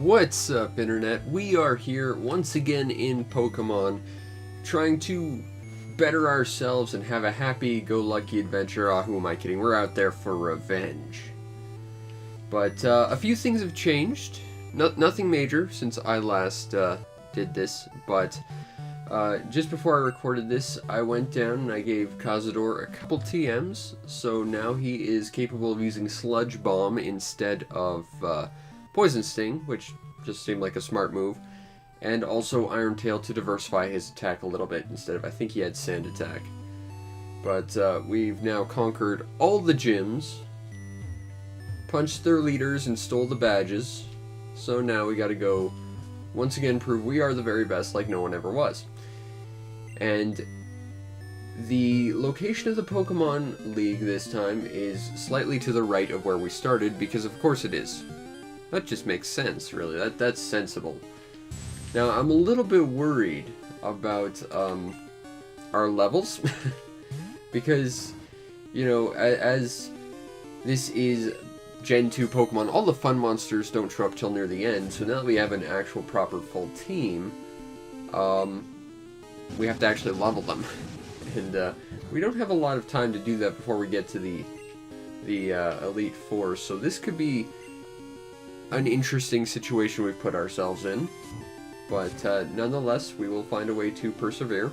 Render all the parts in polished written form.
What's up, Internet? We are here once again in Pokemon, trying to better ourselves and have a happy-go-lucky adventure. Ah, who am I kidding? We're out there for revenge. But a few things have changed. Nothing major since I last did this, but just before I recorded this, I went down and I gave Cazador a couple TMs, so now he is capable of using Sludge Bomb instead of Poison Sting, which just seemed like a smart move, and also Iron Tail to diversify his attack a little bit instead of, I think he had Sand Attack. But we've now conquered all the gyms, punched their leaders, and stole the badges, so now we gotta go once again prove we are the very best like no one ever was. And the location of the Pokemon League this time is slightly to the right of where we started, because of course it is. That just makes sense, really. That's sensible. Now, I'm a little bit worried about our levels, because, you know, as this is Gen 2 Pokemon, all the fun monsters don't show up till near the end, so now that we have an actual proper full team, we have to actually level them. And we don't have a lot of time to do that before we get to the Elite Four, so this could be an interesting situation we've put ourselves in. But nonetheless, we will find a way to persevere.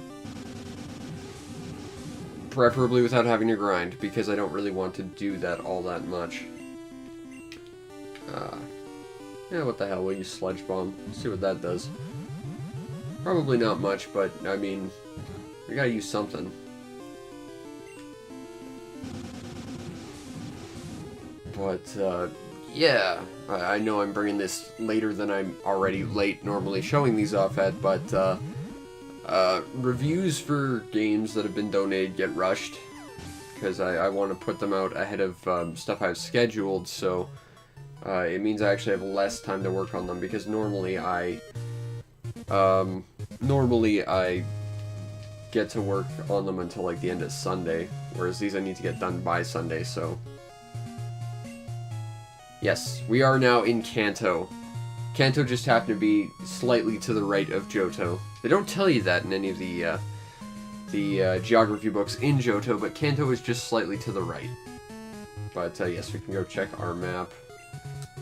Preferably without having to grind, because I don't really want to do that all that much. Yeah, what the hell, we'll use Sludge Bomb. See what that does. Probably not much, but, I mean, we gotta use something. But, yeah, I know I'm bringing this later than I'm already late normally showing these off at, but, reviews for games that have been donated get rushed, because I want to put them out ahead of stuff I've scheduled, so it means I actually have less time to work on them, because normally I get to work on them until like the end of Sunday, whereas these I need to get done by Sunday, so... Yes, we are now in Kanto. Kanto just happened to be slightly to the right of Johto. They don't tell you that in any of the geography books in Johto, but Kanto is just slightly to the right. But yes, we can go check our map,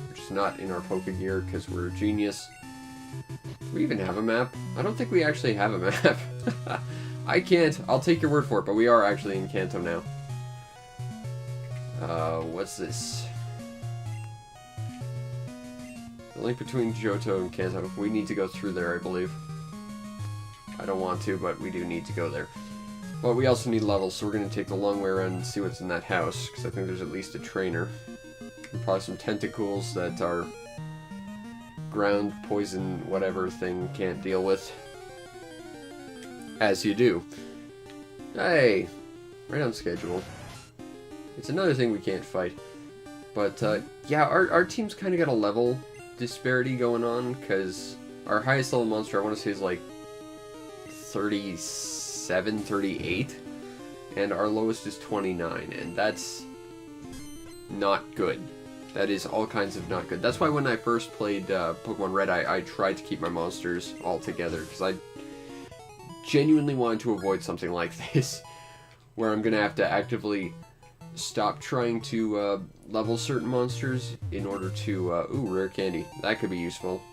which is not in our Pokegear because we're a genius. Do we even have a map? I don't think we actually have a map. I can't. I'll take your word for it, but we are actually in Kanto now. What's this? The link between Johto and Kanto. We need to go through there, I believe. I don't want to, but we do need to go there. But we also need levels, so we're going to take the long way around and see what's in that house, because I think there's at least a trainer. And probably some tentacles that our ground poison whatever thing can't deal with. As you do. Hey! Right on schedule. It's another thing we can't fight. But, yeah, our team's kind of got a level disparity going on, because our highest level monster, I want to say, is like 37, 38, and our lowest is 29, and that's not good. That is all kinds of not good. That's why when I first played Pokemon Red, I tried to keep my monsters all together, because I genuinely wanted to avoid something like this, where I'm going to have to actively stop trying to level certain monsters in order to... ooh, rare candy. That could be useful.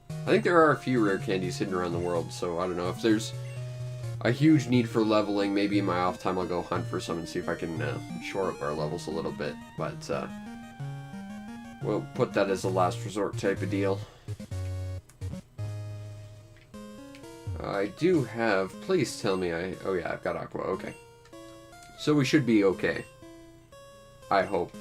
I think there are a few rare candies hidden around the world, so I don't know. If there's a huge need for leveling, maybe in my off time I'll go hunt for some and see if I can shore up our levels a little bit. But we'll put that as a last resort type of deal. I do have... Please tell me I... Oh yeah, I've got Aqua. Okay. So we should be okay. I hope.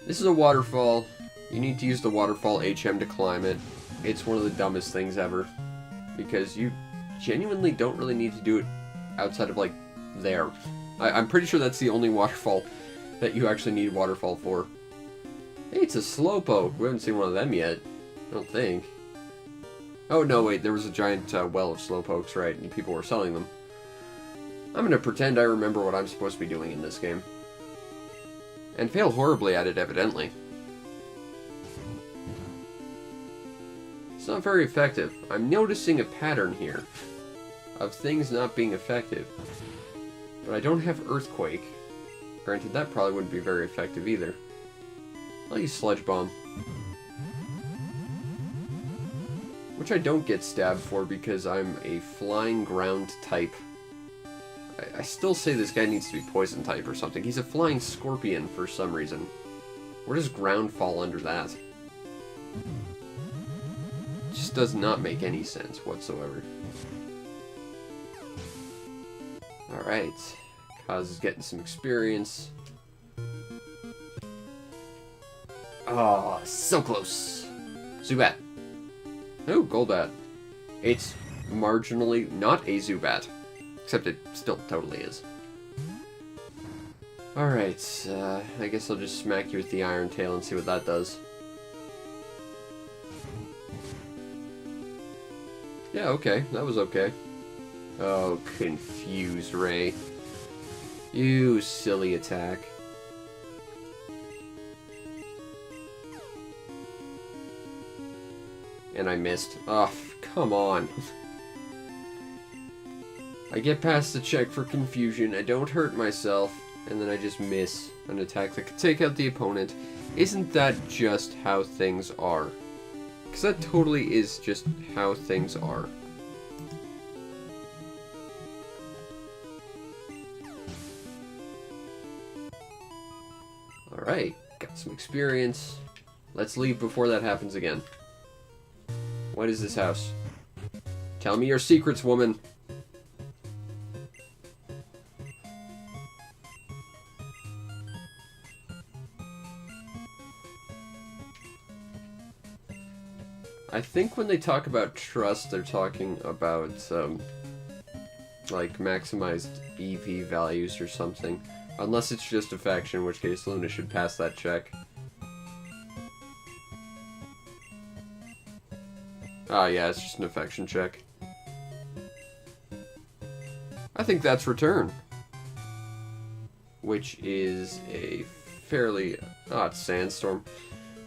This is a waterfall. You need to use the waterfall HM to climb it. It's one of the dumbest things ever. Because you genuinely don't really need to do it outside of, like, there. I'm pretty sure that's the only waterfall that you actually need waterfall for. Hey, it's a Slowpoke. We haven't seen one of them yet. I don't think. Oh, no, wait. There was a giant well of Slowpokes, right? And people were selling them. I'm gonna pretend I remember what I'm supposed to be doing in this game. And fail horribly at it, evidently. It's not very effective. I'm noticing a pattern here of things not being effective. But I don't have Earthquake. Granted, that probably wouldn't be very effective either. I'll use Sludge Bomb. Which I don't get stabbed for because I'm a flying ground type. I still say this guy needs to be poison type or something. He's a flying scorpion for some reason. Where does ground fall under that? It just does not make any sense whatsoever. Alright. Kaz is getting some experience. Oh, so close. Zubat. Oh, Golbat. It's marginally not a Zubat. Except it still totally is. Alright, I guess I'll just smack you with the Iron Tail and see what that does. Yeah, okay. That was okay. Oh, Confuse Ray. You silly attack. And I missed. Oh, come on. I get past the check for confusion, I don't hurt myself, and then I just miss an attack that could take out the opponent. Isn't that just how things are? Because that totally is just how things are. Alright, got some experience. Let's leave before that happens again. What is this house? Tell me your secrets, woman! I think when they talk about trust, they're talking about, like, maximized EV values or something. Unless it's just affection, in which case Luna should pass that check. Ah, yeah, it's just an affection check. I think that's return. Which is a fairly... Ah, it's Sandstorm.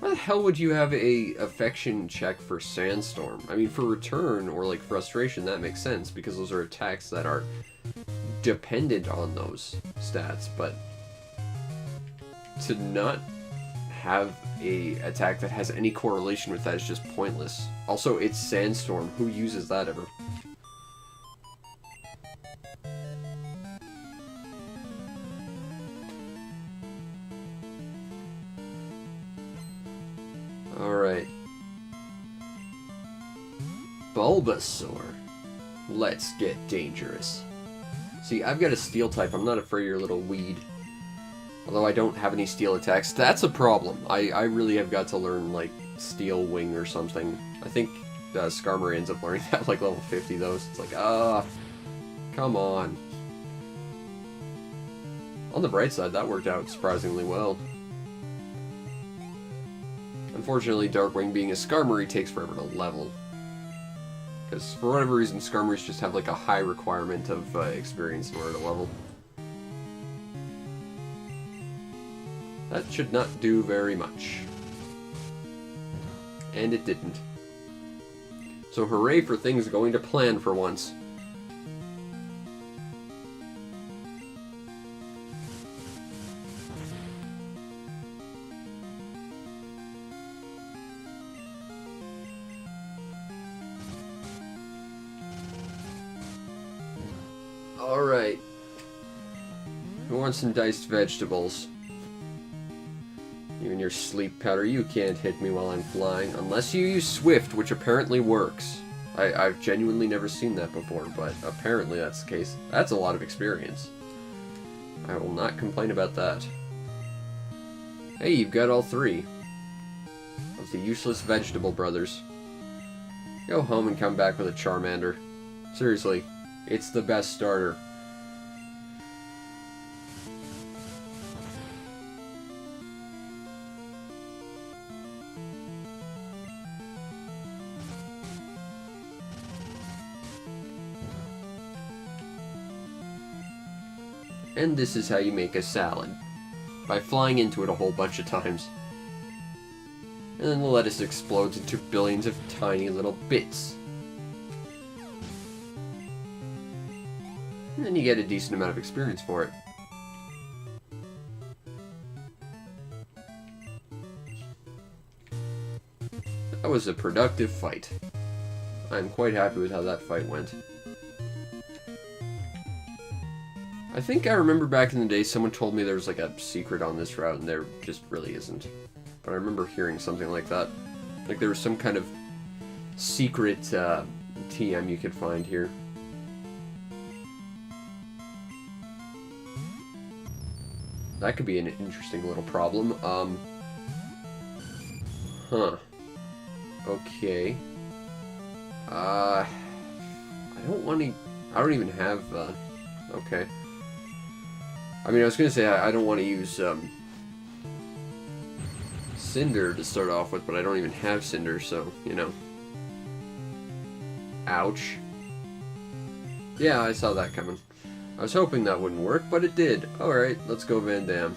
Why the hell would you have a affection check for Sandstorm? I mean, for return or like frustration, that makes sense because those are attacks that are dependent on those stats. But to not have a attack that has any correlation with that is just pointless. Also, it's Sandstorm. Who uses that ever? Alright. Bulbasaur. Let's get dangerous. See, I've got a steel type. I'm not afraid of your little weed. Although I don't have any steel attacks. That's a problem. I really have got to learn, like, Steel Wing or something. I think Skarmory ends up learning that, like, level 50, though. So it's like, come on. On the bright side, that worked out surprisingly well. Unfortunately, Darkwing being a Skarmory takes forever to level. Because for whatever reason, Skarmories just have like a high requirement of experience in order to level. That should not do very much. And it didn't. So hooray for things going to plan for once. Alright. Who wants some diced vegetables? You and your sleep powder, you can't hit me while I'm flying. Unless you use Swift, which apparently works. I've genuinely never seen that before, but apparently that's the case. That's a lot of experience. I will not complain about that. Hey, you've got all three of the useless vegetable brothers. Go home and come back with a Charmander. Seriously. It's the best starter. And this is how you make a salad. By flying into it a whole bunch of times. And then the lettuce explodes into billions of tiny little bits. And then you get a decent amount of experience for it. That was a productive fight. I'm quite happy with how that fight went. I think I remember back in the day someone told me there was like a secret on this route, and there just really isn't. But I remember hearing something like that. Like there was some kind of secret TM you could find here. That could be an interesting little problem. Huh. Okay. I don't want to... I don't even have... okay. I mean, I was gonna say I don't want to use, Cinder to start off with, but I don't even have Cinder, so, you know. Ouch. Yeah, I saw that coming. I was hoping that wouldn't work, but it did. Alright, let's go Van Damme.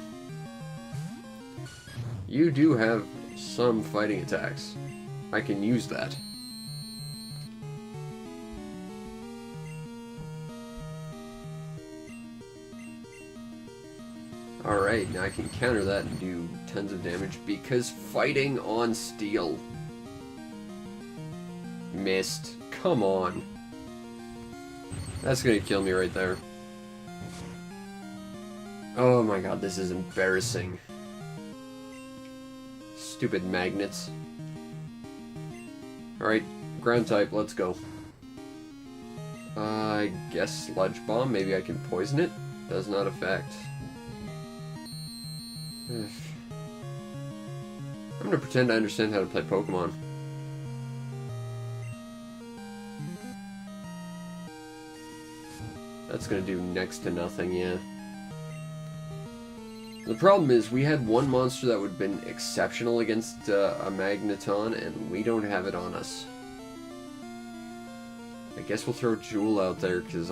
You do have some fighting attacks. I can use that. Alright, now I can counter that and do tons of damage because fighting on steel. Missed. Come on. That's gonna kill me right there. Oh my god, this is embarrassing. Stupid magnets. Alright, ground type, let's go. I guess Sludge Bomb, maybe I can poison it? Does not affect. I'm gonna pretend I understand how to play Pokemon. That's gonna do next to nothing, yeah. The problem is, we had one monster that would have been exceptional against a Magneton, and we don't have it on us. I guess we'll throw Jewel out there, because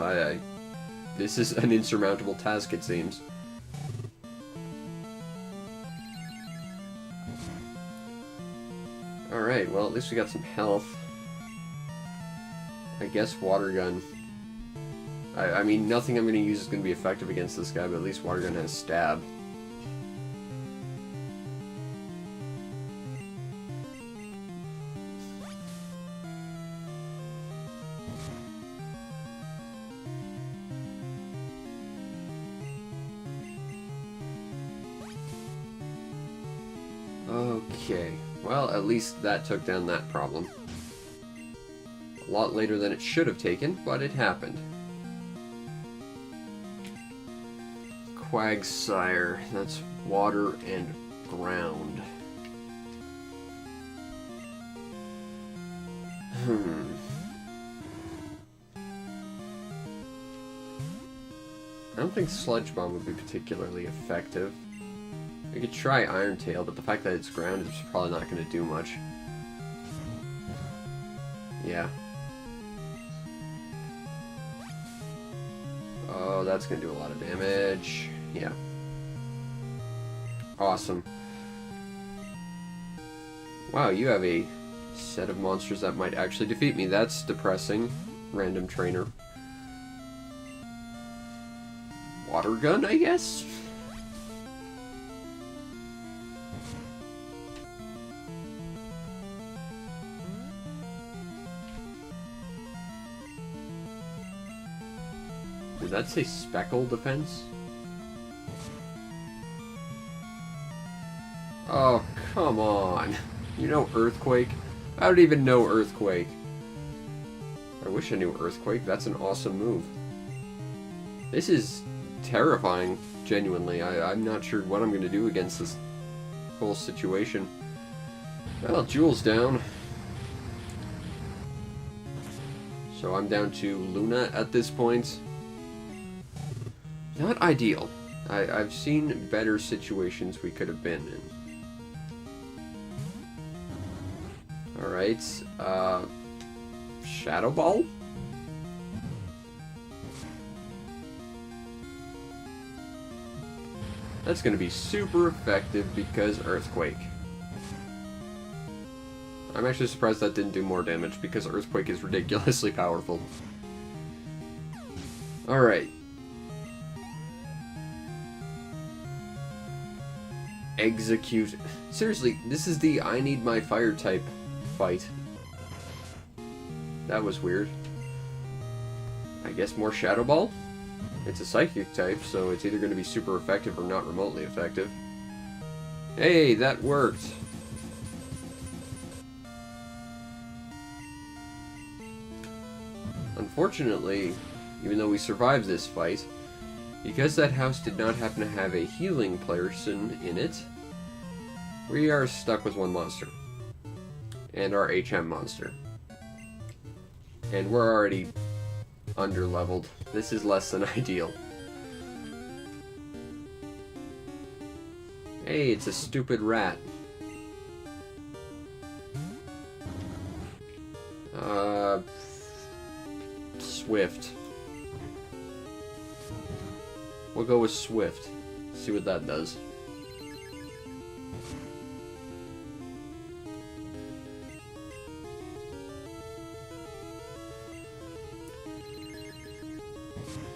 this is an insurmountable task, it seems. Alright, well, at least we got some health. I guess Water Gun. I mean, nothing I'm going to use is going to be effective against this guy, but at least Water Gun has Stab. Okay, well, at least that took down that problem. A lot later than it should have taken, but it happened. Quagsire, that's water and ground. I don't think Sludge Bomb would be particularly effective. I could try Iron Tail, but the fact that it's ground is probably not going to do much. Yeah. Oh, that's going to do a lot of damage. Yeah. Awesome. Wow, you have a set of monsters that might actually defeat me. That's depressing. Random trainer. Water Gun, I guess? Did that say Speckle Defense? Oh, come on. You know Earthquake? I don't even know Earthquake. I wish I knew Earthquake. That's an awesome move. This is terrifying, genuinely. I'm not sure what I'm going to do against this whole situation. Well, Jewel's down. So I'm down to Luna at this point. Not ideal. I've seen better situations we could have been in. Alright, Shadow Ball? That's gonna be super effective because Earthquake. I'm actually surprised that didn't do more damage, because Earthquake is ridiculously powerful. Alright. Execute. Seriously, this is the I need my fire type fight. That was weird. I guess more Shadow Ball? It's a psychic type, so it's either going to be super effective or not remotely effective. Hey, that worked! Unfortunately, even though we survived this fight, because that house did not happen to have a healing person in it, we are stuck with one monster. And our HM monster. And we're already under-leveled. This is less than ideal. Hey, it's a stupid rat. Swift. We'll go with Swift. See what that does.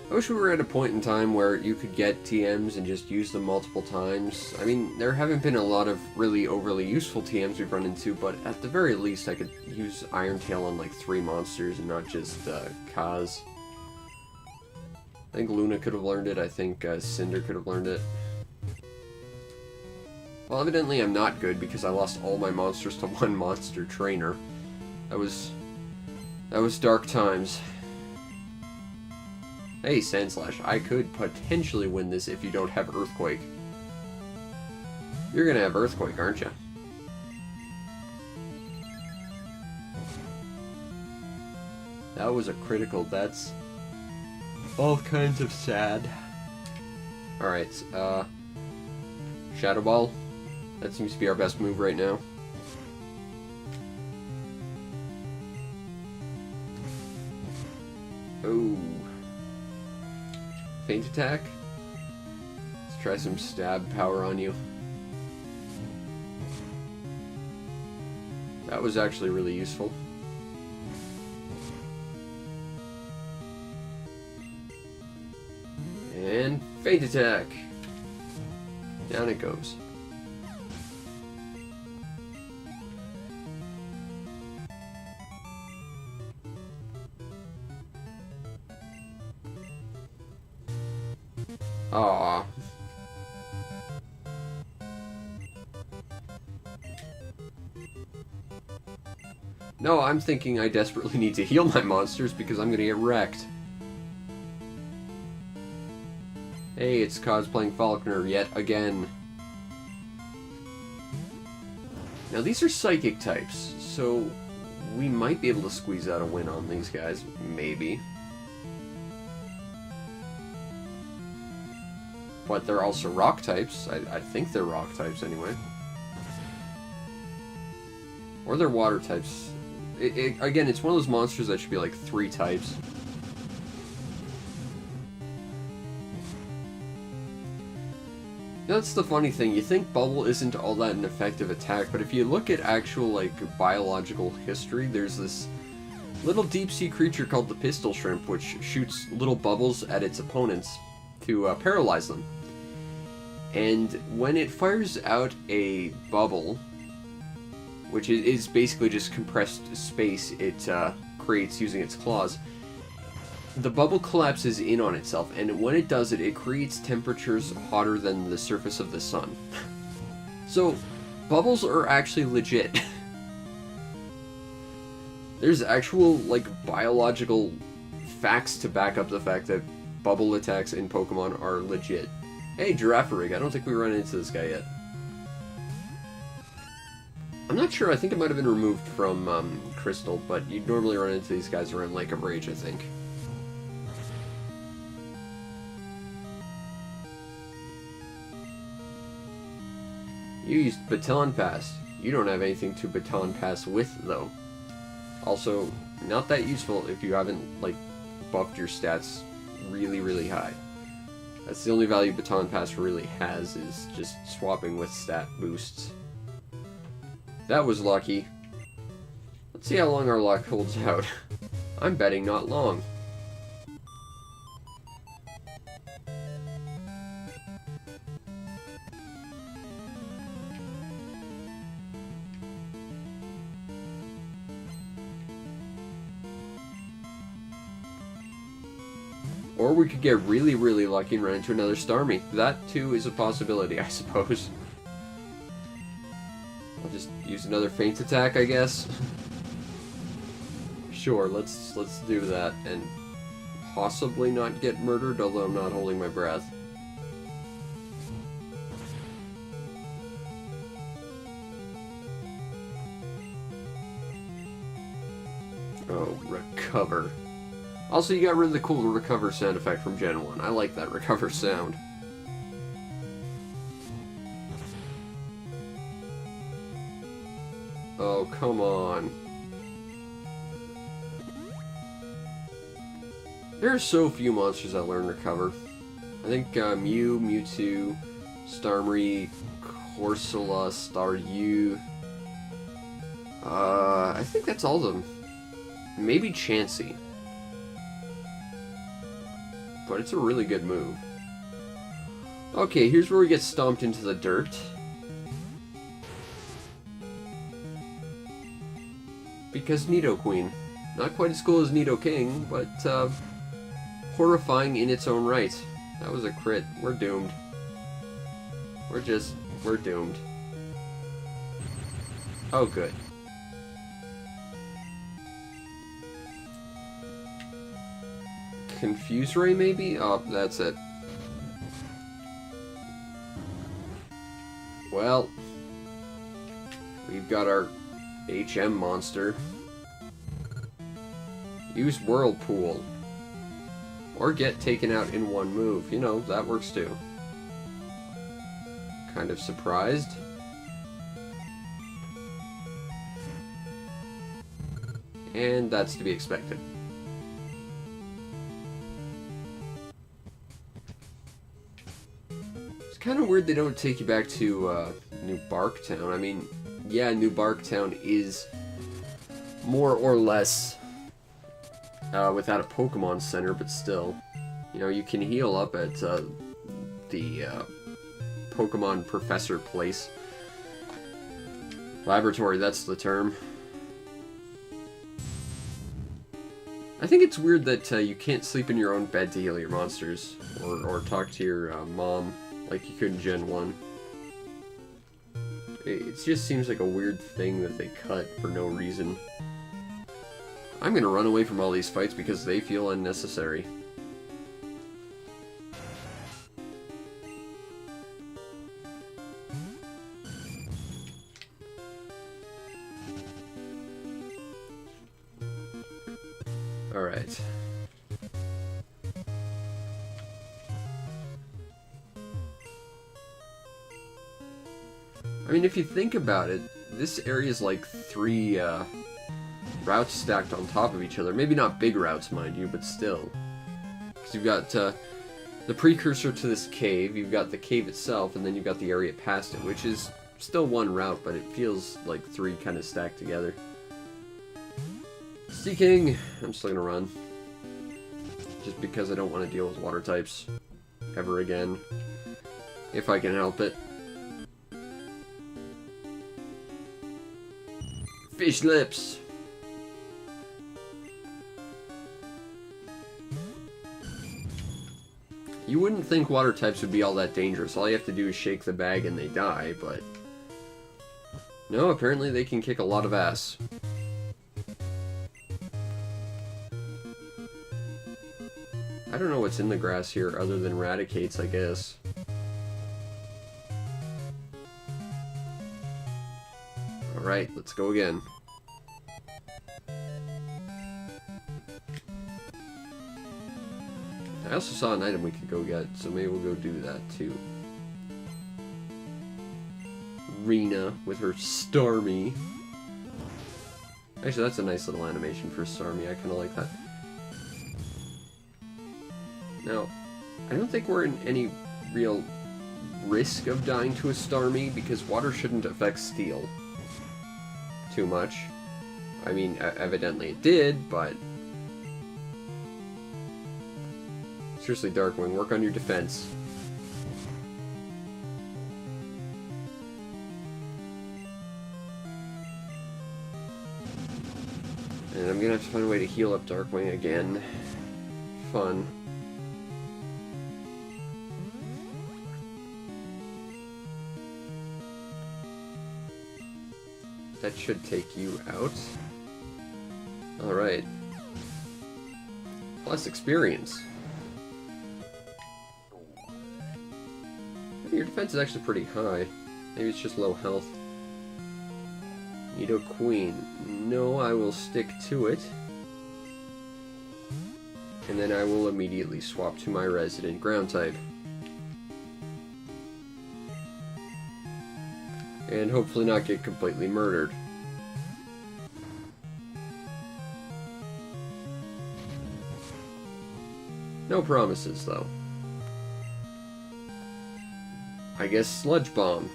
I wish we were at a point in time where you could get TMs and just use them multiple times. I mean, there haven't been a lot of really overly useful TMs we've run into, but at the very least I could use Iron Tail on like 3 monsters and not just Kaz. I think Luna could have learned it, I think Cinder could have learned it. Well, evidently I'm not good because I lost all my monsters to one monster trainer. That was dark times. Hey, Sandslash, I could potentially win this if you don't have Earthquake. You're gonna have Earthquake, aren't you? That was a critical. That's all kinds of sad. Alright, Shadow Ball. That seems to be our best move right now. Oh. Feint attack? Let's try some stab power on you. That was actually really useful. And feint attack! Down it goes. Aww. No, I'm thinking I desperately need to heal my monsters because I'm gonna get wrecked. Hey, it's cosplaying Faulkner yet again. Now these are psychic types, so we might be able to squeeze out a win on these guys, maybe. But they're also rock types. I think they're rock types anyway. Or they're water types. Again, it's one of those monsters that should be like 3 types. That's the funny thing. You think Bubble isn't all that an effective attack, but if you look at actual like biological history, there's this little deep-sea creature called the pistol shrimp, which shoots little bubbles at its opponents to paralyze them. And when it fires out a bubble, which is basically just compressed space it creates using its claws, the bubble collapses in on itself, and when it does it, it creates temperatures hotter than the surface of the sun. So, bubbles are actually legit. There's actual, like, biological facts to back up the fact that bubble attacks in Pokemon are legit. Hey, Girafarig, I don't think we run into this guy yet. I'm not sure, I think it might have been removed from Crystal, but you'd normally run into these guys around Lake of Rage, I think. You used Baton Pass. You don't have anything to Baton Pass with, though. Also, not that useful if you haven't, like, buffed your stats really, really high. That's the only value Baton Pass really has, is just swapping with stat boosts. That was lucky. See how long our luck holds out. I'm betting not long. Or we could get really, really lucky and run into another Starmie. That, too, is a possibility, I suppose. I'll just use another feint attack, I guess. Sure, let's do that, and possibly not get murdered, although I'm not holding my breath. Oh, recover. Also, you got rid of the cool recover sound effect from Gen 1. I like that recover sound. Oh, come on. There are so few monsters that learn recover. I think Mew, Mewtwo, Starmie, Corsola, Staryu. I think that's all of them. Maybe Chansey. But it's a really good move. Okay, here's where we get stomped into the dirt. Because Nidoqueen. Not quite as cool as Nidoking, but horrifying in its own right. That was a crit. We're doomed. We're doomed. Oh, good. Confuse Ray, maybe? Oh, that's it. Well, we've got our HM monster. Use Whirlpool. Or get taken out in one move. You know, that works too. Kind of surprised. And that's to be expected. It's kind of weird they don't take you back to New Barktown. I mean, yeah, New Barktown is more or less without a Pokemon Center, but still, you know, you can heal up at the Pokemon Professor place. Laboratory, that's the term. I think it's weird that you can't sleep in your own bed to heal your monsters, or talk to your mom like you could in Gen 1. It just seems like a weird thing that they cut for no reason. I'm gonna run away from all these fights because they feel unnecessary. Alright. I mean, if you think about it, this area is like 3 routes stacked on top of each other. Maybe not big routes, mind you, but still. Because you've got the precursor to this cave, you've got the cave itself, and then you've got the area past it, which is still one route, but it feels like 3 kind of stacked together. Seeking! I'm still gonna run. Just because I don't want to deal with water types ever again. If I can help it. Fish lips! You wouldn't think water types would be all that dangerous. All you have to do is shake the bag and they die, but... no, apparently they can kick a lot of ass. I don't know what's in the grass here other than Raticates, I guess. Alright, let's go again. I also saw an item we could go get, so maybe we'll go do that too. Rena with her Starmie. Actually, that's a nice little animation for Starmie. I kind of like that. Now, I don't think we're in any real risk of dying to a Starmie, because water shouldn't affect steel too much. I mean, evidently it did, but... Seriously, Darkwing, work on your defense. And I'm gonna have to find a way to heal up Darkwing again. Fun. That should take you out. Alright. Plus experience. Your defense is actually pretty high. Maybe it's just low health. Nido Queen. No, I will stick to it. And then I will immediately swap to my resident ground type. And hopefully not get completely murdered. No promises, though. I guess Sludge Bomb.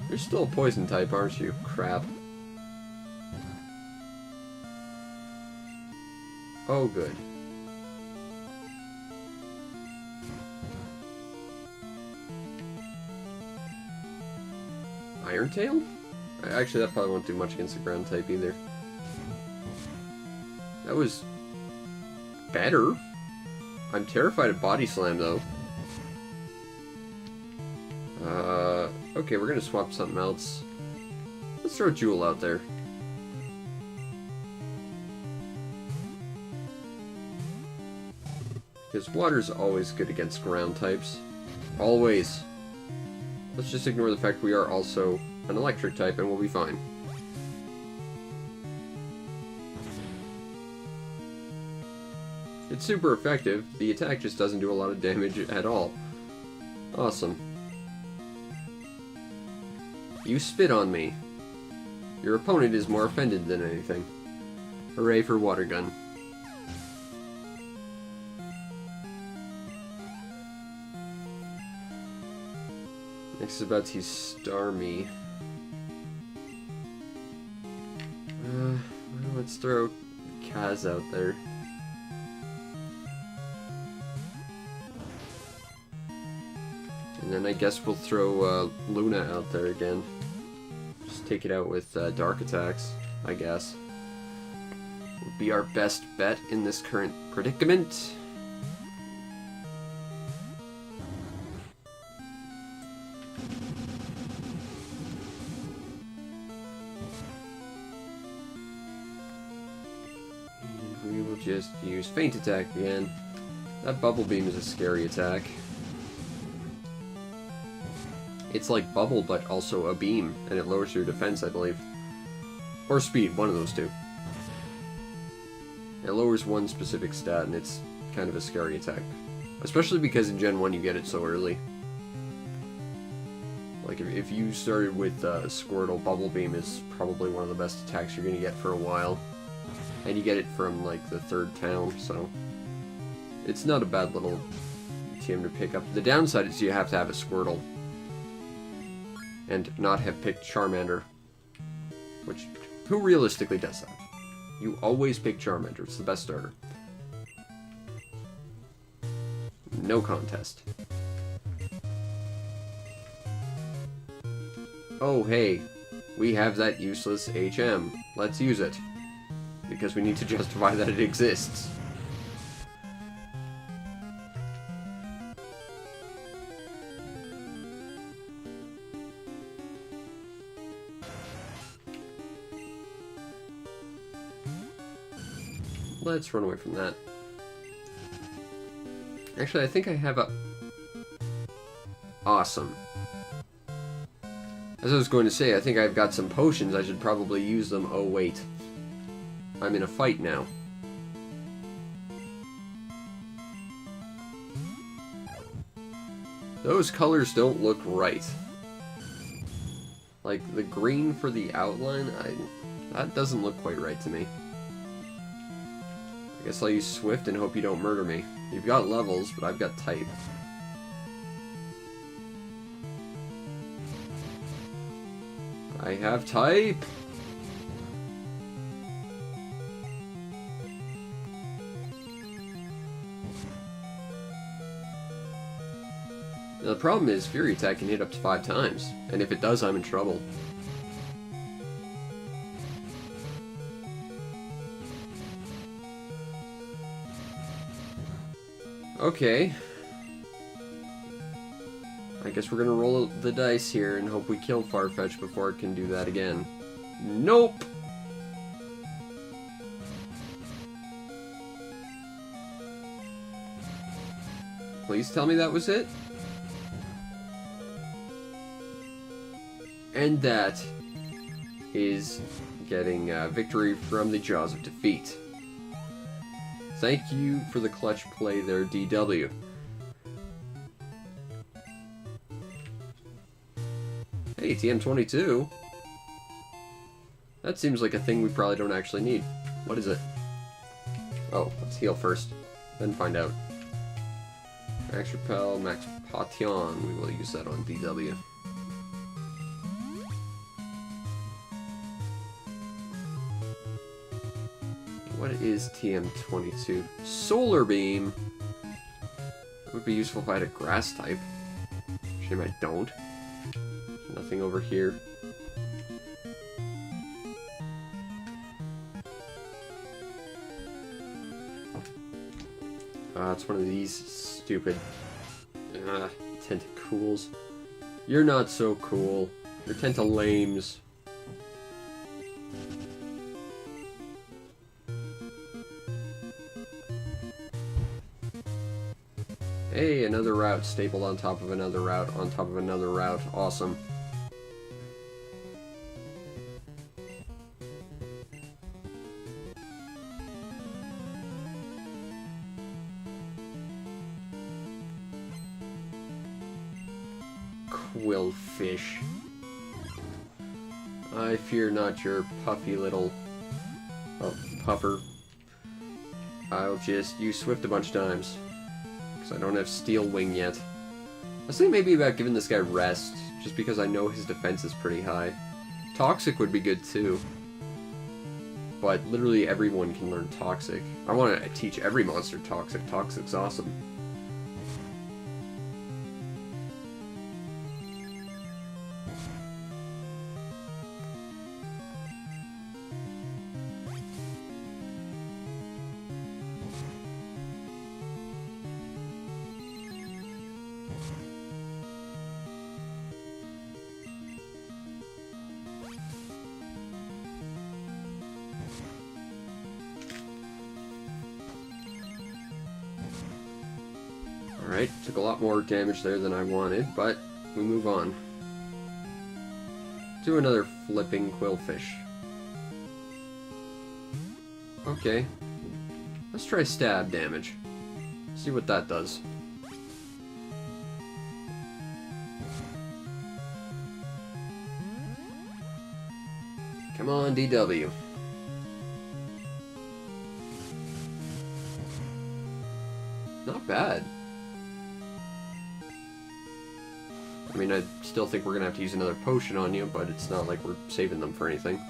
You're still a poison type, aren't you? Crap. Oh, good. Iron Tail? Actually, that probably won't do much against the ground type either. That was better. I'm terrified of Body Slam, though. Okay, we're gonna swap something else. Let's throw Jewel out there. Because water's always good against ground types. Always. Let's just ignore the fact we are also an electric type and we'll be fine. It's super effective. The attack just doesn't do a lot of damage at all. Awesome. You spit on me. Your opponent is more offended than anything. Hooray for Water Gun. Next is about to star me. Well, let's throw Kaz out there. And then I guess we'll throw Luna out there again. Just take it out with dark attacks, I guess. Would be our best bet in this current predicament. And we will just use Feint Attack again. That Bubble Beam is a scary attack. It's like Bubble, but also a beam, and it lowers your defense, I believe. Or speed, one of those two. It lowers one specific stat, and it's kind of a scary attack. Especially because in Gen 1 you get it so early. Like, if you started with Squirtle, Bubble Beam is probably one of the best attacks you're going to get for a while. And you get it from, like, the 3rd town, so... It's not a bad little TM to pick up. The downside is you have to have a Squirtle. And not have picked Charmander. Which, who realistically does that? You always pick Charmander, it's the best starter. No contest. Oh hey, we have that useless HM. Let's use it. Because we need to justify that it exists. Let's run away from that. Actually, I think I have a... Awesome. As I was going to say, I think I've got some potions. I should probably use them. Oh, wait. I'm in a fight now. Those colors don't look right. Like, the green for the outline, that doesn't look quite right to me. I guess I'll use Swift and hope you don't murder me. You've got levels, but I've got type. I have type! Now, the problem is Fury Attack can hit up to 5 times, and if it does, I'm in trouble. Okay. I guess we're gonna roll the dice here and hope we kill Farfetch before it can do that again. Nope! Please tell me that was it? And that is getting victory from the jaws of defeat. Thank you for the clutch play there, DW. Hey, TM22. That seems like a thing we probably don't actually need. What is it? Oh, let's heal first, then find out. Max Repel, Max Potion. We will use that on DW. What is TM22? Solar Beam! It would be useful if I had a grass type. Shame I don't. Nothing over here. It's one of these stupid Tentacools. You're not so cool. You're Tentalames. Hey, another route stapled on top of another route on top of another route. Awesome. Quillfish. I fear not your puffy little... oh, puffer. I'll just use Swift a bunch of times. Because I don't have Steel Wing yet. I was thinking maybe about giving this guy rest, just because I know his defense is pretty high. Toxic would be good too. But literally everyone can learn Toxic. I want to teach every monster Toxic. Toxic's awesome. Alright, took a lot more damage there than I wanted, but we move on. Do another flipping Quillfish. Okay. Let's try stab damage. See what that does. Come on, DW. Not bad. I mean, I still think we're gonna have to use another potion on you, but it's not like we're saving them for anything.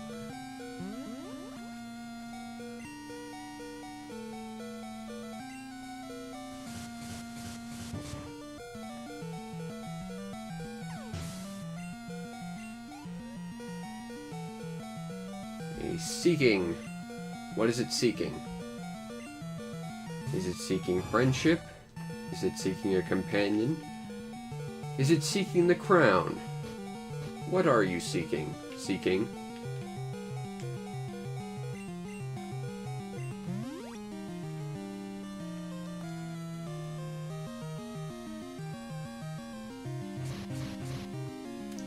A seeking. What is it seeking? Is it seeking friendship? Is it seeking a companion? Is it seeking the crown? What are you seeking? Seeking?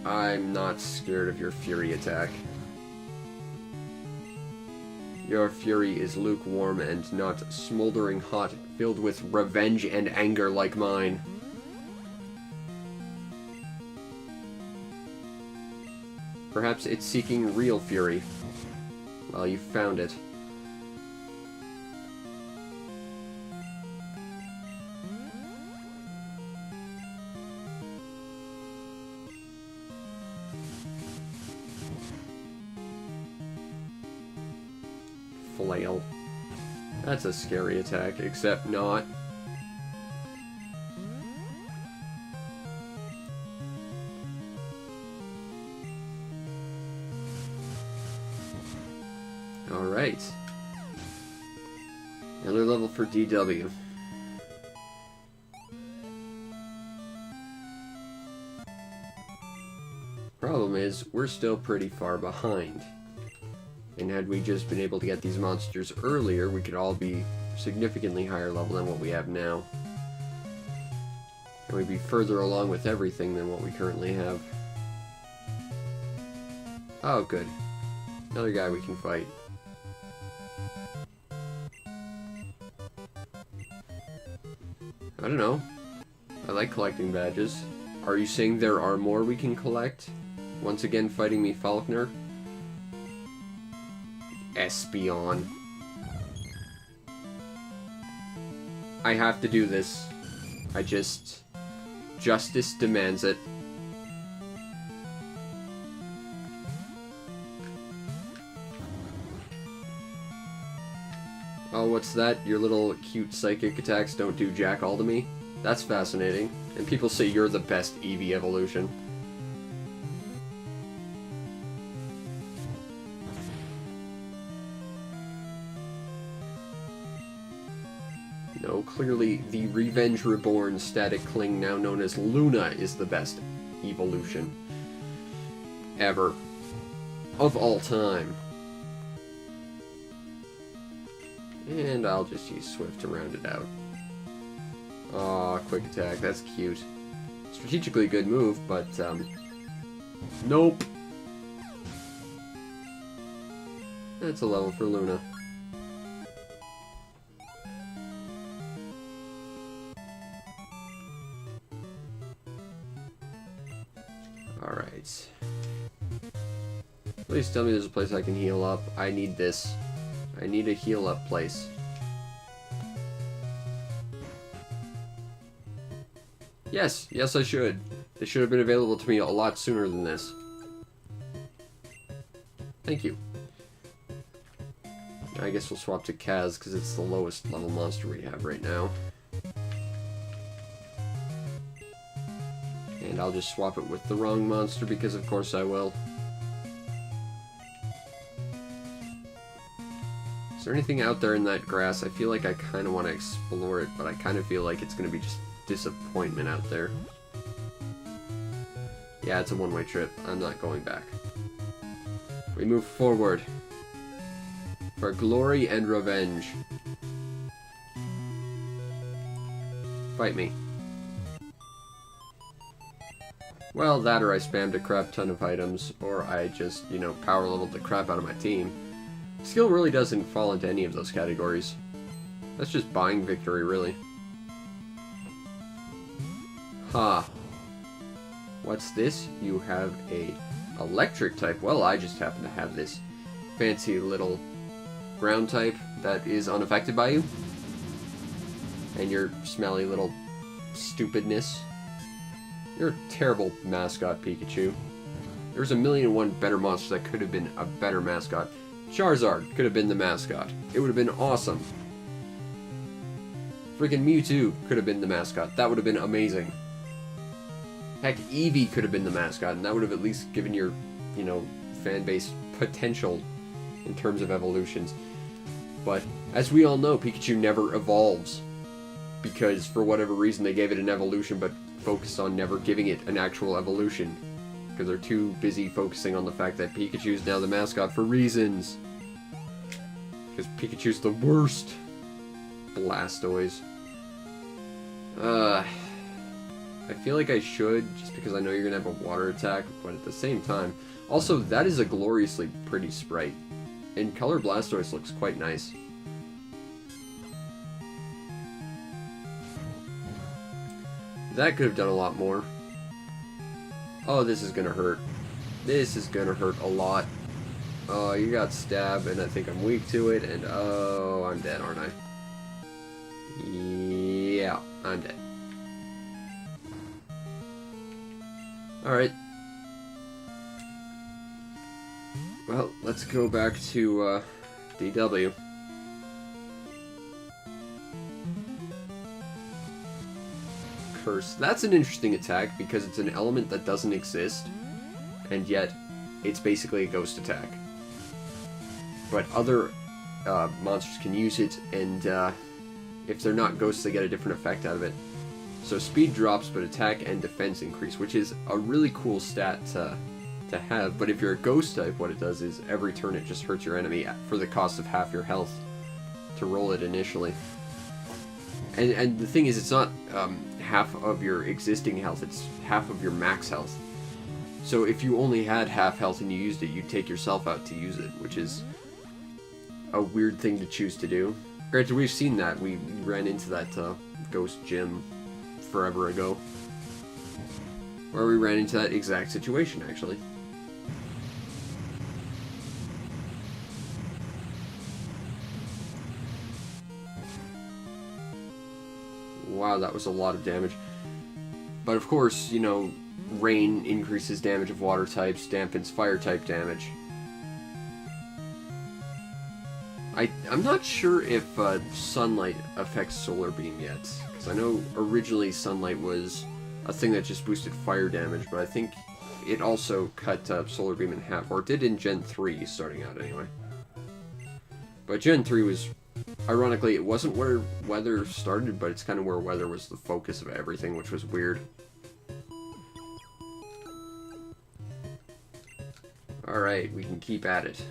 I'm not scared of your Fury attack. Your fury is lukewarm and not smoldering hot, filled with revenge and anger like mine. Perhaps it's seeking real fury. Well, you found it. Flail. That's a scary attack, except not. Alright. Another level for DW. Problem is, we're still pretty far behind. And had we just been able to get these monsters earlier, we could all be significantly higher level than what we have now. And we'd be further along with everything than what we currently have. Oh, good. Another guy we can fight. I don't know. I like collecting badges. Are you saying there are more we can collect? Once again fighting me, Faulkner? Espion. I have to do this. Justice demands it. Oh, what's that? Your little cute psychic attacks don't do jack all to me? That's fascinating. And people say you're the best Eevee evolution. No, clearly the Revenge Reborn static cling, now known as Luna, is the best evolution ever. Of all time. And I'll just use Swift to round it out. Aw, quick attack, that's cute. Strategically good move, but, nope. That's a level for Luna. Alright. Please tell me there's a place I can heal up. I need this. I need a heal up place. Yes, yes I should. They should have been available to me a lot sooner than this. Thank you. I guess we'll swap to Kaz because it's the lowest level monster we have right now. And I'll just swap it with the wrong monster because of course I will. Is there anything out there in that grass? I feel like I kind of want to explore it, but I kind of feel like it's going to be just disappointment out there. Yeah, it's a one-way trip. I'm not going back. We move forward. For glory and revenge. Fight me. Well, that or I spammed a crap ton of items, or I just, you know, power leveled the crap out of my team. Skill really doesn't fall into any of those categories. That's just buying victory, really. Ha. What's this? You have a electric type. Well, I just happen to have this fancy little ground type that is unaffected by you. And your smelly little stupidness. You're a terrible mascot, Pikachu. There's a million and one better monsters that could have been a better mascot. Charizard could have been the mascot. It would have been awesome. Freaking Mewtwo could have been the mascot. That would have been amazing. Heck, Eevee could have been the mascot, and that would have at least given your, you know, fan base potential in terms of evolutions. But, as we all know, Pikachu never evolves. Because, for whatever reason, they gave it an evolution, but focused on never giving it an actual evolution. Because they're too busy focusing on the fact that Pikachu's now the mascot for reasons. Because Pikachu's the worst. Blastoise. I feel like I should, just because I know you're going to have a water attack, but at the same time... Also, that is a gloriously pretty sprite. And Color Blastoise looks quite nice. That could have done a lot more. Oh, this is gonna hurt. This is gonna hurt a lot. Oh, you got stabbed, and I think I'm weak to it, and oh, I'm dead, aren't I? Yeah, I'm dead. Alright. Well, let's go back to, DW. Curse. That's an interesting attack because it's an element that doesn't exist, and yet it's basically a ghost attack. but other monsters can use it, and if they're not ghosts, they get a different effect out of it. So speed drops, but attack and defense increase, which is a really cool stat to have. But if you're a ghost type, what it does is every turn it just hurts your enemy for the cost of half your health to roll it initially. And the thing is, it's not half of your existing health, it's half of your max health. So if you only had half health and you used it, you'd take yourself out to use it, which is a weird thing to choose to do. Granted, we've seen that. We ran into that ghost gym forever ago, where we ran into that exact situation, actually. Wow, that was a lot of damage. But of course, you know, rain increases damage of water types, dampens fire type damage. I'm not sure if sunlight affects solar beam yet, because I know originally sunlight was a thing that just boosted fire damage, but I think it also cut solar beam in half, or it did in Gen 3 starting out anyway. But Gen 3 was, ironically, it wasn't where weather started, but it's kind of where weather was the focus of everything, which was weird. Alright, we can keep at it.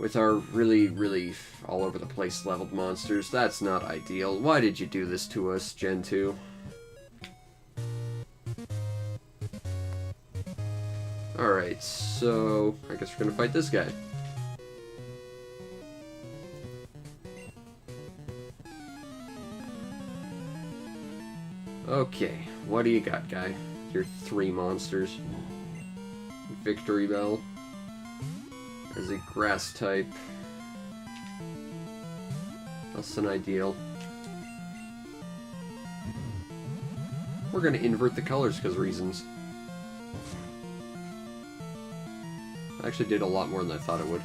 With our really, really all over the place leveled monsters. That's not ideal. Why did you do this to us, Gen 2? Alright, so I guess we're gonna fight this guy. Okay, what do you got, guy? Your 3 monsters. Victory Bell. As a grass type. Less than ideal. We're gonna invert the colors because reasons. I actually did a lot more than I thought it would.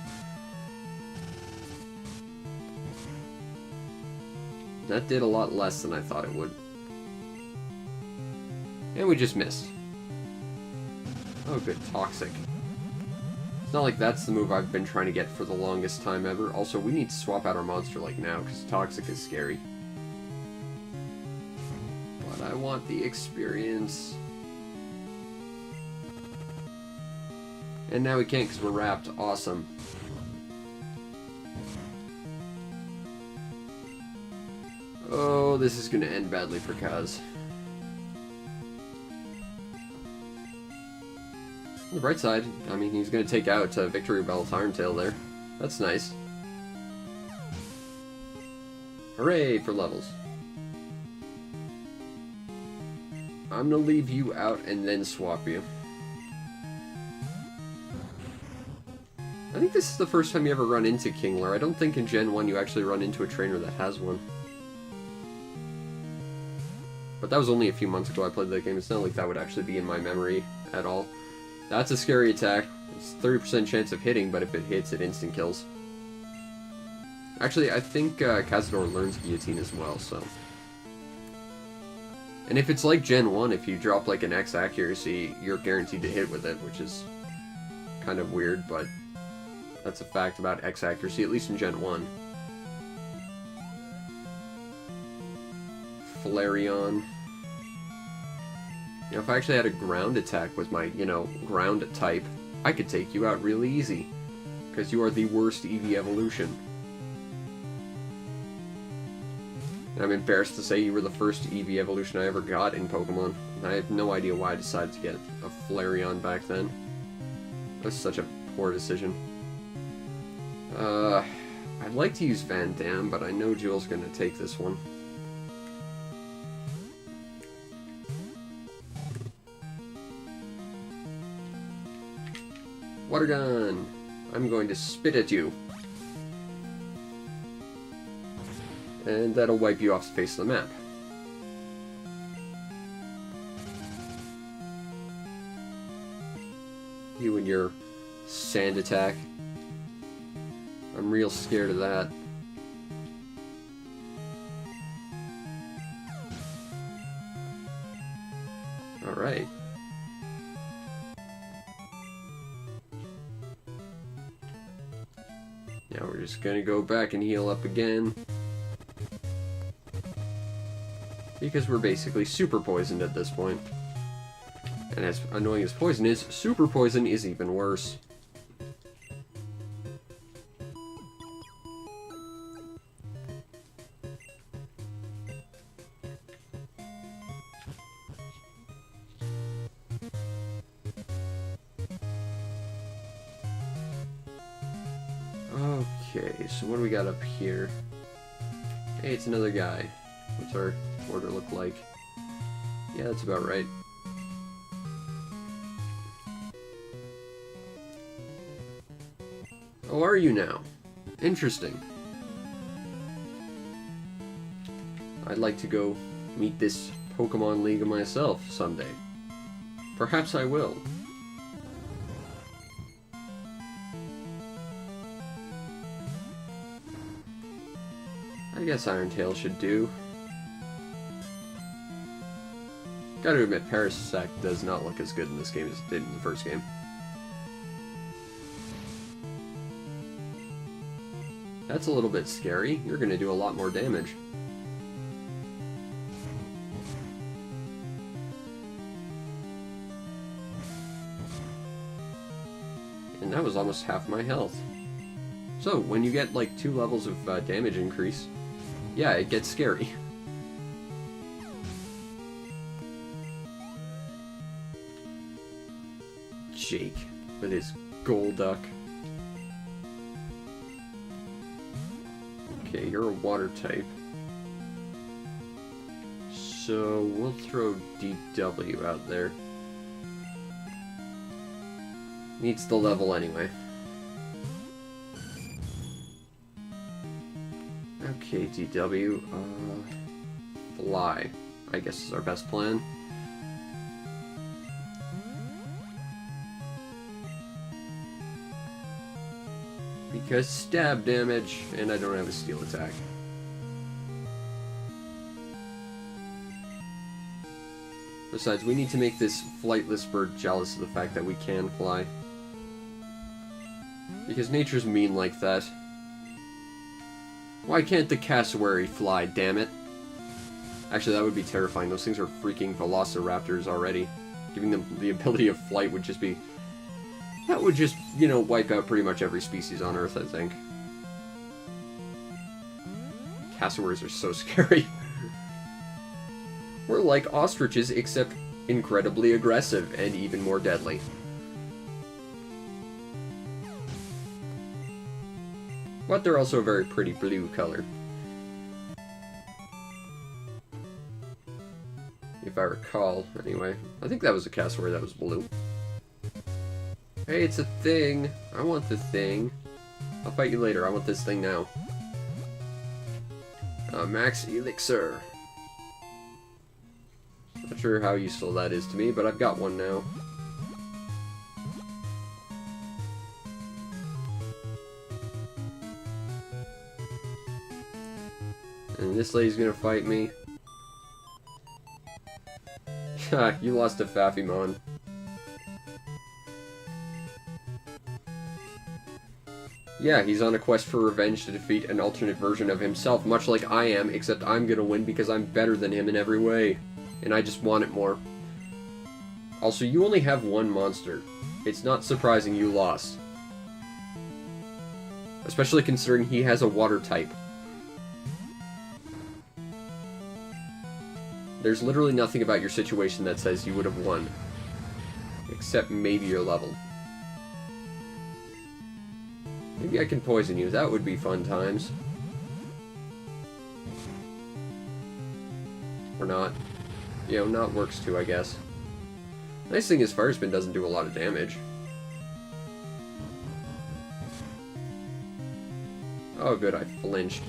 That did a lot less than I thought it would. And we just missed. Oh good, Toxic. It's not like that's the move I've been trying to get for the longest time ever. Also, we need to swap out our monster like now, because Toxic is scary. But I want the experience. And now we can't because we're wrapped. Awesome. Oh, this is going to end badly for Kaz. On the bright side, I mean, he's going to take out Victory Bell's Irontail there. That's nice. Hooray for levels. I'm going to leave you out and then swap you. I think this is the first time you ever run into Kingler. I don't think in Gen 1 you actually run into a trainer that has one. But that was only a few months ago I played that game. It's not like that would actually be in my memory at all. That's a scary attack. It's 30% chance of hitting, but if it hits, it instant kills. Actually, I think Cazador learns Guillotine as well, so... And if it's like Gen 1, if you drop like an X accuracy, you're guaranteed to hit with it, which is kind of weird, but that's a fact about X accuracy, at least in Gen 1. Flareon. You know, if I actually had a ground attack with my, you know, ground type, I could take you out really easy. Because you are the worst EV evolution. And I'm embarrassed to say you were the first EV evolution I ever got in Pokemon. I have no idea why I decided to get a Flareon back then. That was such a poor decision. I'd like to use Van Damme, but I know Jewel's gonna take this one. Water gun! I'm going to spit at you. And that'll wipe you off the face of the map. You and your sand attack. I'm real scared of that. Alright. Now we're just gonna go back and heal up again. Because we're basically super poisoned at this point. And as annoying as poison is, super poison is even worse. Okay, so what do we got up here? Hey, it's another guy. What's our order look like? Yeah, that's about right. Oh, are you now? Interesting. I'd like to go meet this Pokemon League myself someday. Perhaps I will. I guess Iron-Tail should do. Gotta admit, Parasect does not look as good in this game as it did in the first game. That's a little bit scary. You're gonna do a lot more damage. And that was almost half my health. So, when you get like 2 levels of damage increase, yeah, it gets scary. Jake with his Golduck. Okay, you're a water type. So we'll throw DW out there. Needs the level anyway. Okay, DW. Fly, I guess is our best plan. Because stab damage, and I don't have a steel attack. Besides, we need to make this flightless bird jealous of the fact that we can fly. Because nature's mean like that. Why can't the cassowary fly, damn it? Actually, that would be terrifying. Those things are freaking velociraptors already. Giving them the ability of flight would just be... That would just, you know, wipe out pretty much every species on Earth, I think. Cassowaries are so scary. We're like ostriches, except incredibly aggressive and even more deadly. But they're also a very pretty blue color. If I recall, anyway. I think that was a cassowary that was blue. Hey, it's a thing. I want the thing. I'll fight you later. I want this thing now. Max Elixir. Not sure how useful that is to me, but I've got one now. And this lady's gonna fight me. You lost to Faffymn. Yeah, he's on a quest for revenge to defeat an alternate version of himself, much like I am, except I'm gonna win because I'm better than him in every way. And I just want it more. Also, you only have one monster. It's not surprising you lost. Especially considering he has a water type. There's literally nothing about your situation that says you would have won. Except maybe your level. Maybe I can poison you. That would be fun times. Or not. You know, not works too, I guess. Nice thing is Fire Spin doesn't do a lot of damage. Oh good, I flinched.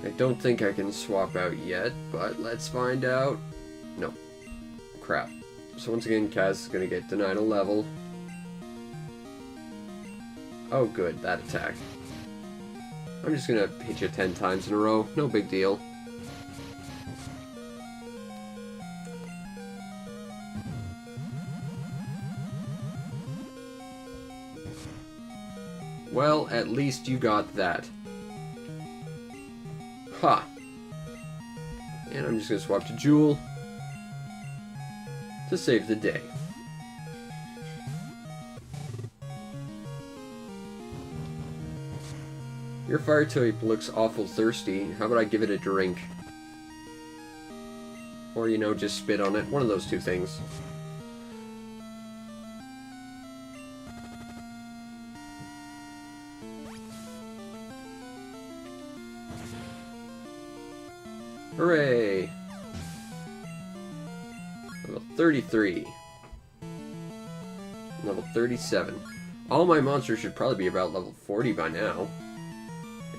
I don't think I can swap out yet, but let's find out. No. Crap. So once again, Kaz is going to get denied a level. Oh good, that attack. I'm just going to hit you 10 times in a row. No big deal. Well, at least you got that. Ha! And I'm just gonna swap to Jewel to save the day. Your fire type looks awful thirsty. How about I give it a drink? Or, you know, just spit on it. One of those two things. Hooray! Level 33. Level 37. All my monsters should probably be about level 40 by now.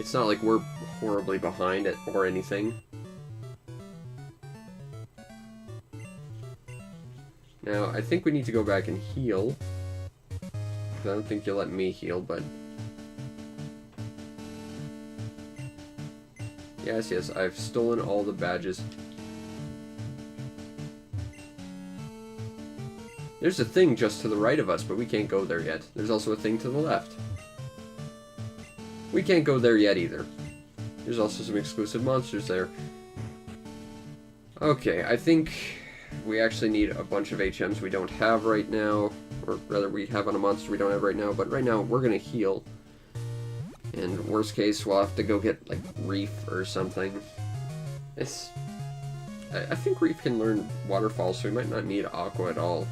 It's not like we're horribly behind it or anything. Now, I think we need to go back and heal. I don't think you'll let me heal, but... Yes, I've stolen all the badges. There's a thing just to the right of us, but we can't go there yet. There's also a thing to the left. We can't go there yet either. There's also some exclusive monsters there. Okay, I think we actually need a bunch of HMs we don't have right now. Or rather, we have on a monster we don't have right now. But right now, we're going to heal. And worst case, we'll have to go get, like, Reef or something. I think Reef can learn Waterfall, so we might not need Aqua at all.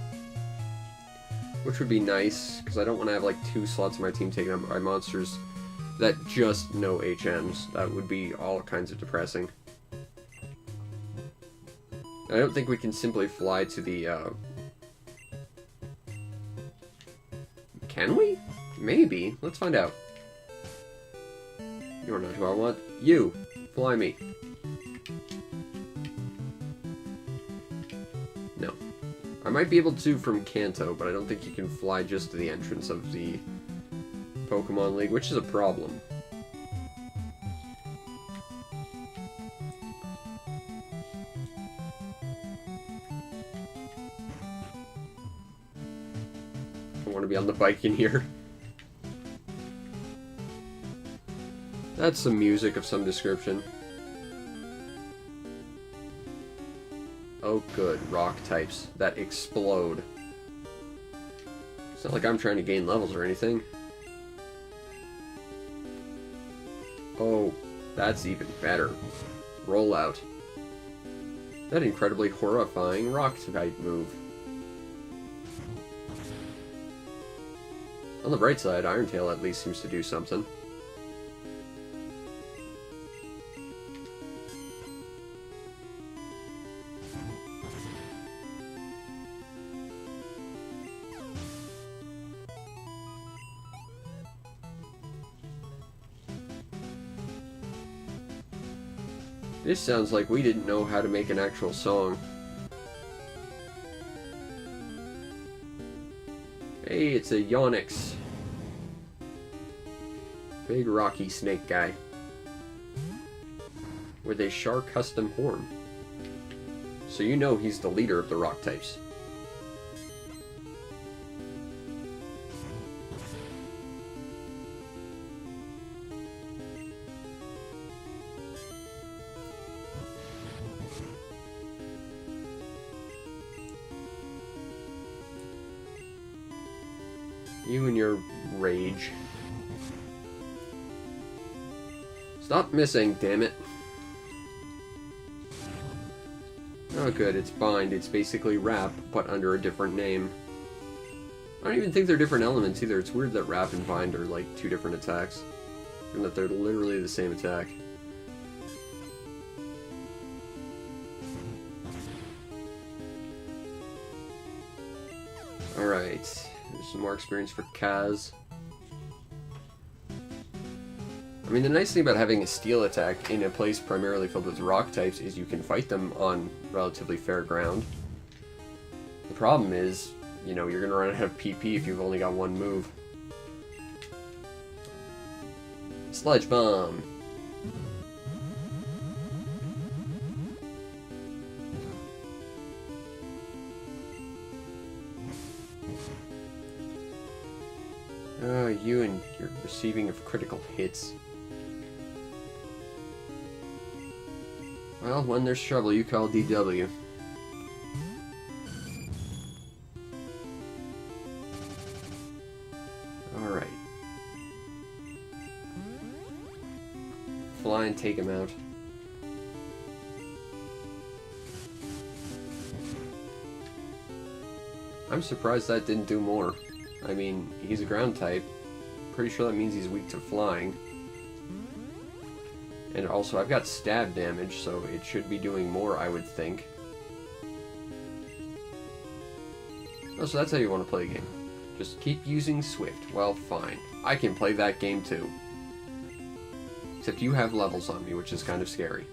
Which would be nice, because I don't want to have, like, 2 slots of my team taken up by monsters that just know HMs. That would be all kinds of depressing. I don't think we can simply fly to the, Can we? Maybe. Let's find out. You're not who I want. You! Fly me. No. I might be able to from Kanto, but I don't think you can fly just to the entrance of the Pokemon League, which is a problem. I want to be on the bike in here. That's some music of some description. Oh good, rock types that explode. It's not like I'm trying to gain levels or anything. Oh, that's even better. Rollout. That incredibly horrifying rock type move. On the bright side, Iron-Tail at least seems to do something. This sounds like we didn't know how to make an actual song. Hey, it's a Yawnix. Big rocky snake guy. With a shark custom horn. So you know he's the leader of the rock types. You and your rage. Stop missing, damn it. Oh good, it's Bind. It's basically Wrap, but under a different name. I don't even think they're different elements either. It's weird that Wrap and Bind are like 2 different attacks. And that they're literally the same attack. Alright. There's some more experience for Kaz. I mean, the nice thing about having a steel attack in a place primarily filled with rock types is you can fight them on relatively fair ground. The problem is, you know, you're gonna run out of PP if you've only got 1 move. Sludge Bomb! Oh, you and your receiving of critical hits. Well, when there's trouble, you call DW. Alright. Fly and take him out. I'm surprised that didn't do more. I mean, he's a ground type. Pretty sure that means he's weak to flying. And also, I've got stab damage, so it should be doing more, I would think. Oh, so that's how you want to play the game. Just keep using Swift. Well, fine. I can play that game too. Except you have levels on me, which is kind of scary.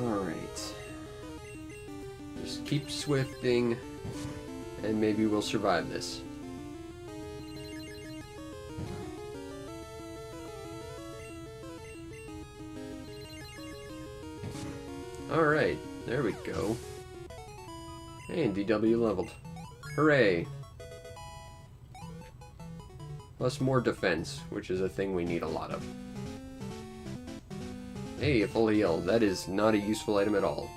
Alright. Just keep swifting, and maybe we'll survive this. Alright, there we go. Hey, and DW leveled. Hooray! Plus more defense, which is a thing we need a lot of. Hey, a full heal. That is not a useful item at all.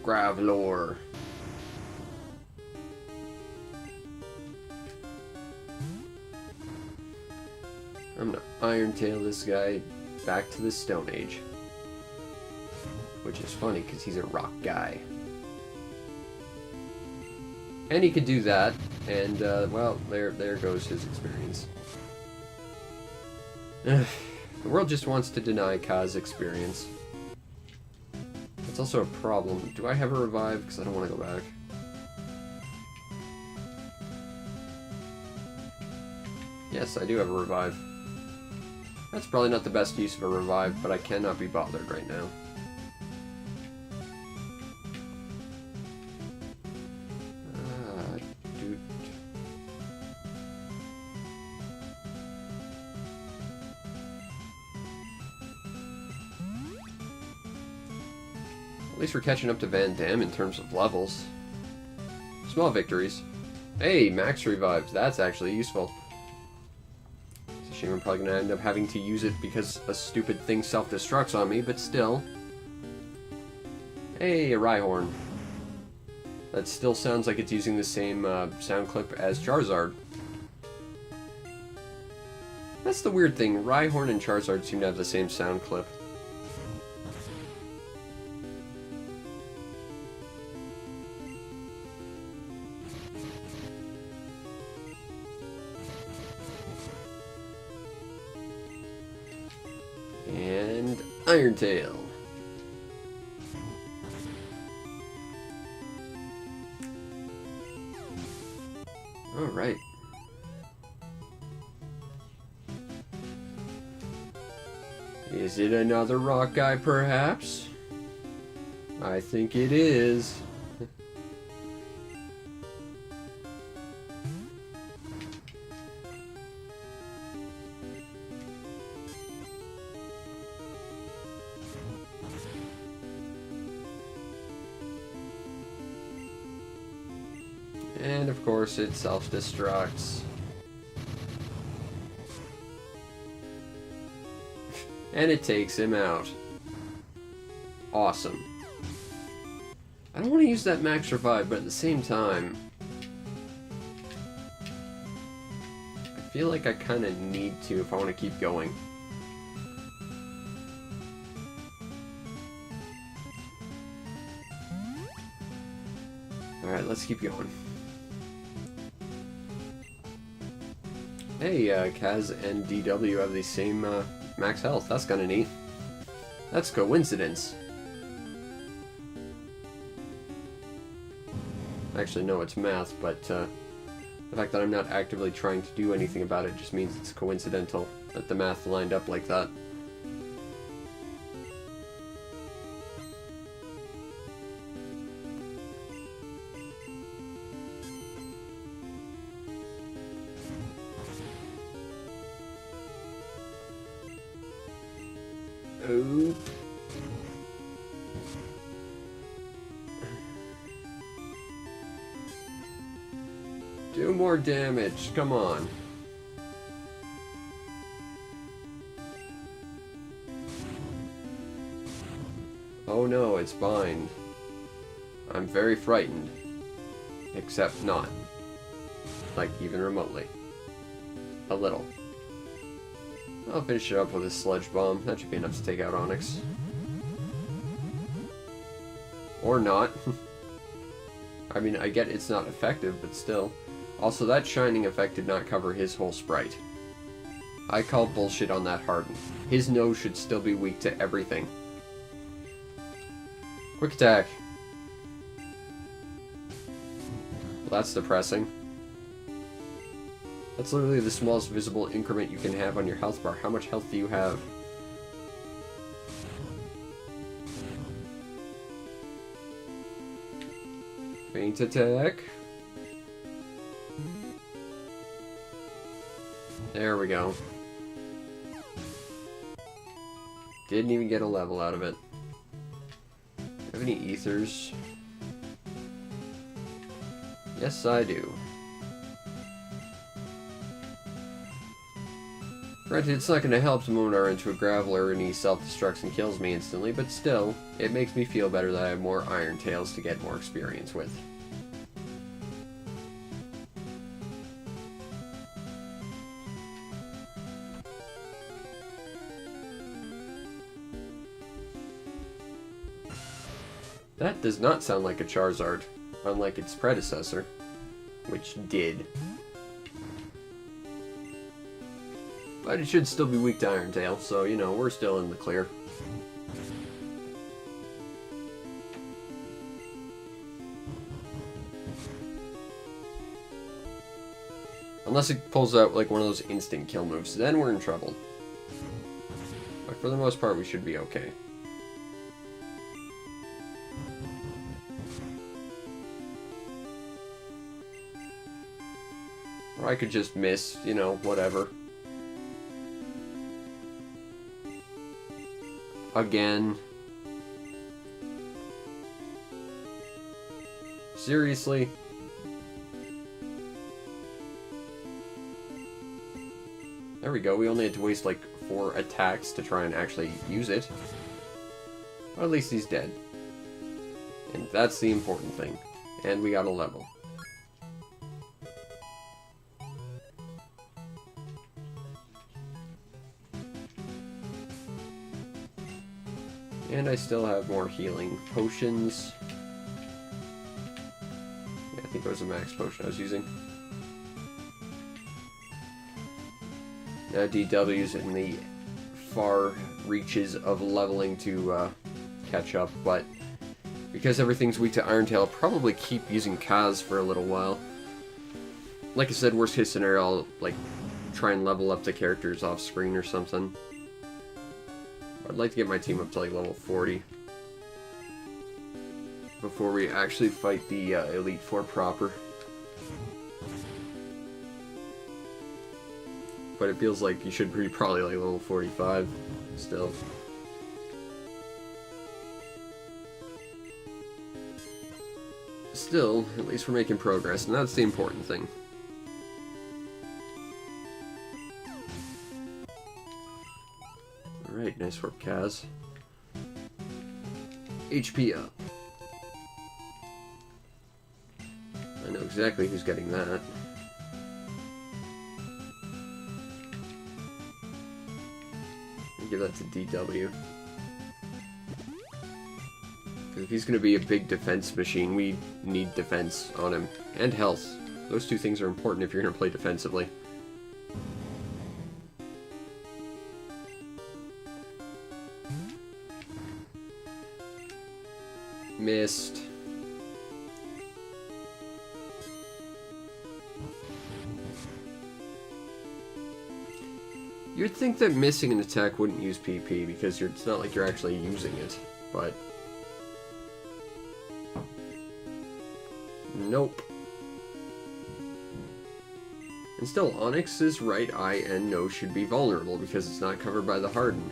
Gravlore. I'm gonna Iron Tail this guy back to the Stone Age. Which is funny, because he's a rock guy. And he could do that, and, well, there goes his experience. The world just wants to deny Kaz experience. That's also a problem. Do I have a revive? Because I don't want to go back. Yes, I do have a revive. That's probably not the best use of a revive, but I cannot be bothered right now. Dude. At least we're catching up to Van Damme in terms of levels. Small victories. Hey, max revives. That's actually useful. I'm probably going to end up having to use it because a stupid thing self-destructs on me, but still. Hey, a Rhyhorn. That still sounds like it's using the same sound clip as Charizard. That's the weird thing. Rhyhorn and Charizard seem to have the same sound clip. And Iron Tail. Alright. Is it another rock guy, perhaps? I think it is. And of course it self-destructs. And it takes him out. Awesome. I don't want to use that max revive, but at the same time, I feel like I kind of need to if I want to keep going. Alright, let's keep going. Hey, Kaz and DW have the same max health. That's kind of neat. That's coincidence. Actually, no, it's math, but the fact that I'm not actively trying to do anything about it just means it's coincidental that the math lined up like that. Ooh. Do more damage, come on. Oh no, it's bind. I'm very frightened. Except not. Like, even remotely. A little. I'll finish it up with a Sludge Bomb. That should be enough to take out Yawnix. Or not. I mean, I get it's not effective, but still. Also, that Shining effect did not cover his whole sprite. I call bullshit on that Harden. His nose should still be weak to everything. Quick attack. Well, that's depressing. That's literally the smallest visible increment you can have on your health bar. How much health do you have? Feint attack. There we go. Didn't even get a level out of it. Do you have any ethers? Yes, I do. Granted, it's not going to help the moment I run into a Graveler and he self-destructs and kills me instantly, but still, it makes me feel better that I have more Iron Tails to get more experience with. That does not sound like a Charizard, unlike its predecessor, which did. But it should still be weak to Iron Tail, so, you know, we're still in the clear. Unless it pulls out, like, one of those instant kill moves, then we're in trouble. But for the most part, we should be okay. Or I could just miss, you know, whatever. Again. Seriously? There we go, we only had to waste like 4 attacks to try and actually use it. Or at least he's dead. And that's the important thing. And we got a level. And I still have more healing potions. Yeah, I think it was a max potion I was using. Now DW's in the far reaches of leveling to catch up, but because everything's weak to Iron Tail, I'll probably keep using Kaz for a little while. Like I said, worst case scenario, I'll like try and level up the characters off screen or something. I'd like to get my team up to like level 40 before we actually fight the Elite Four proper. But it feels like you should be probably like level 45 still. Still, at least we're making progress, and that's the important thing. Alright, nice work, Kaz. HP up. I know exactly who's getting that. I'll give that to DW. Because if he's going to be a big defense machine, we need defense on him. And health. Those two things are important if you're going to play defensively. Missed. You'd think that missing an attack wouldn't use PP because it's not like you're actually using it, but nope. And still, Yawnix's right eye and nose should be vulnerable because it's not covered by the Harden.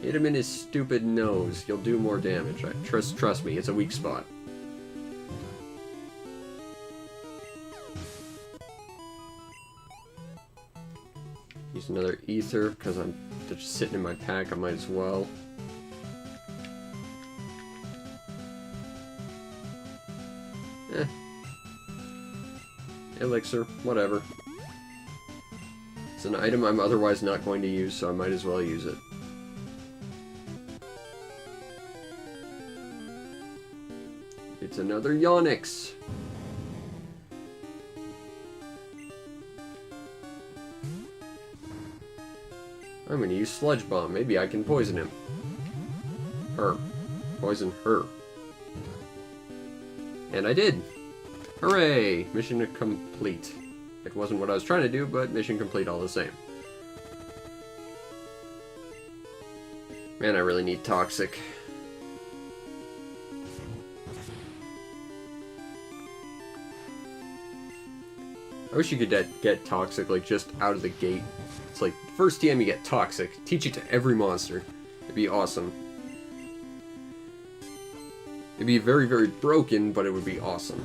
Hit him in his stupid nose. You'll do more damage. Trust me, it's a weak spot. Use another ether, because I'm just sitting in my pack, I might as well. Elixir, whatever. It's an item I'm otherwise not going to use, so I might as well use it. It's another Yawnix. I'm gonna use Sludge Bomb. Maybe I can poison him. Her. Poison her. And I did! Hooray! Mission complete. It wasn't what I was trying to do, but mission complete all the same. Man, I really need Toxic. I wish you could get Toxic, like, just out of the gate. It's like, first TM you get Toxic. Teach it to every monster. It'd be awesome. It'd be very, very broken, but it would be awesome.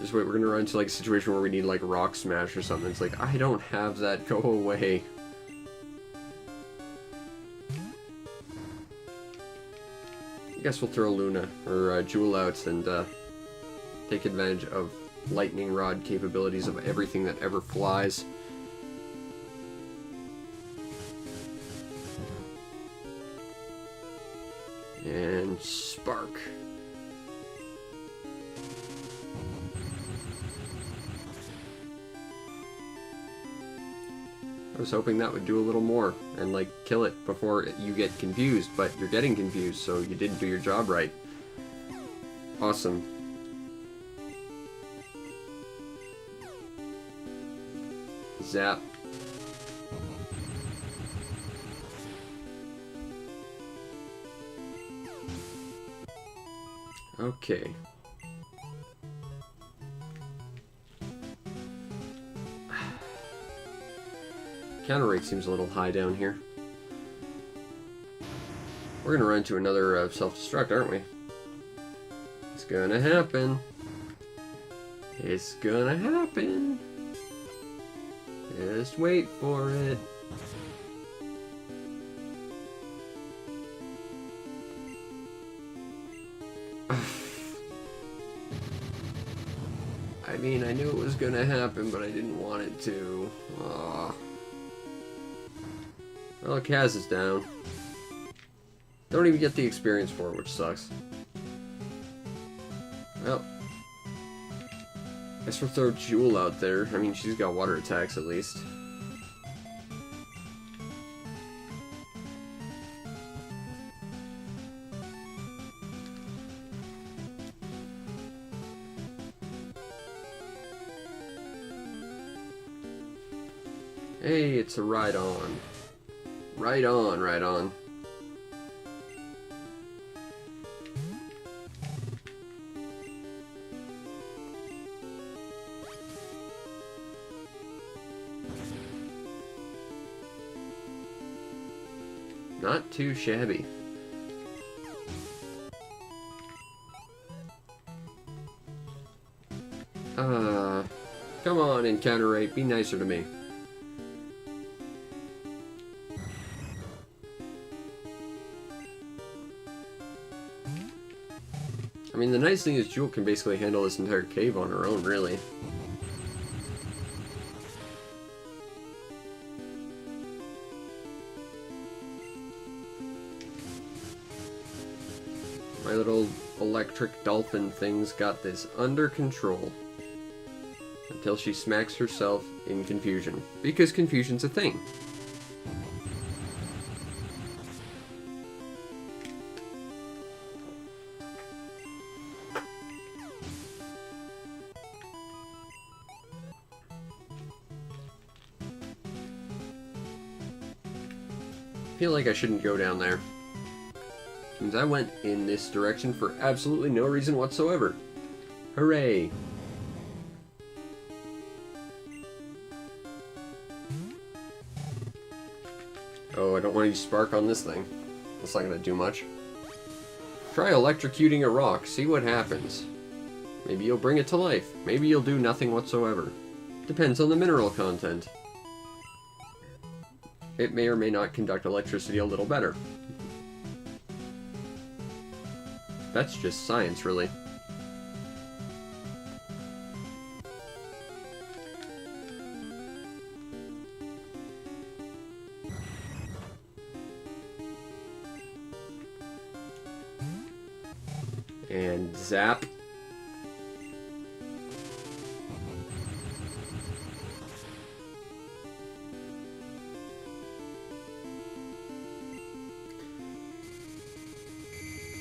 Just wait, we're gonna run into like a situation where we need like Rock Smash or something. It's like, I don't have that, go away. I guess we'll throw Luna, or Jewel out and take advantage of Lightning Rod capabilities of everything that ever flies. And Spark. I was hoping that would do a little more and like kill it before you get confused, but you're getting confused, so you didn't do your job right. Awesome. Zap. Okay. Counter rate seems a little high down here. We're gonna run into another self-destruct, aren't we? It's gonna happen. It's gonna happen. Just wait for it. I mean, I knew it was gonna happen, but I didn't want it to. Aww. Well, Kaz is down. Don't even get the experience for it, which sucks. Well, guess we'll throw Jewel out there. I mean, she's got water attacks at least. Hey, it's a ride on. Right on, right on. Not too shabby. Come on, Encounter Rate, be nicer to me. I mean, the nice thing is Jewel can basically handle this entire cave on her own, really. My little electric dolphin thing's got this under control. Until she smacks herself in confusion. Because confusion's a thing. I feel like I shouldn't go down there. Means I went in this direction for absolutely no reason whatsoever. Hooray! Oh, I don't want to use spark on this thing. That's not going to do much. Try electrocuting a rock, see what happens. Maybe you'll bring it to life. Maybe you'll do nothing whatsoever. Depends on the mineral content. It may or may not conduct electricity a little better. That's just science, really. And zap.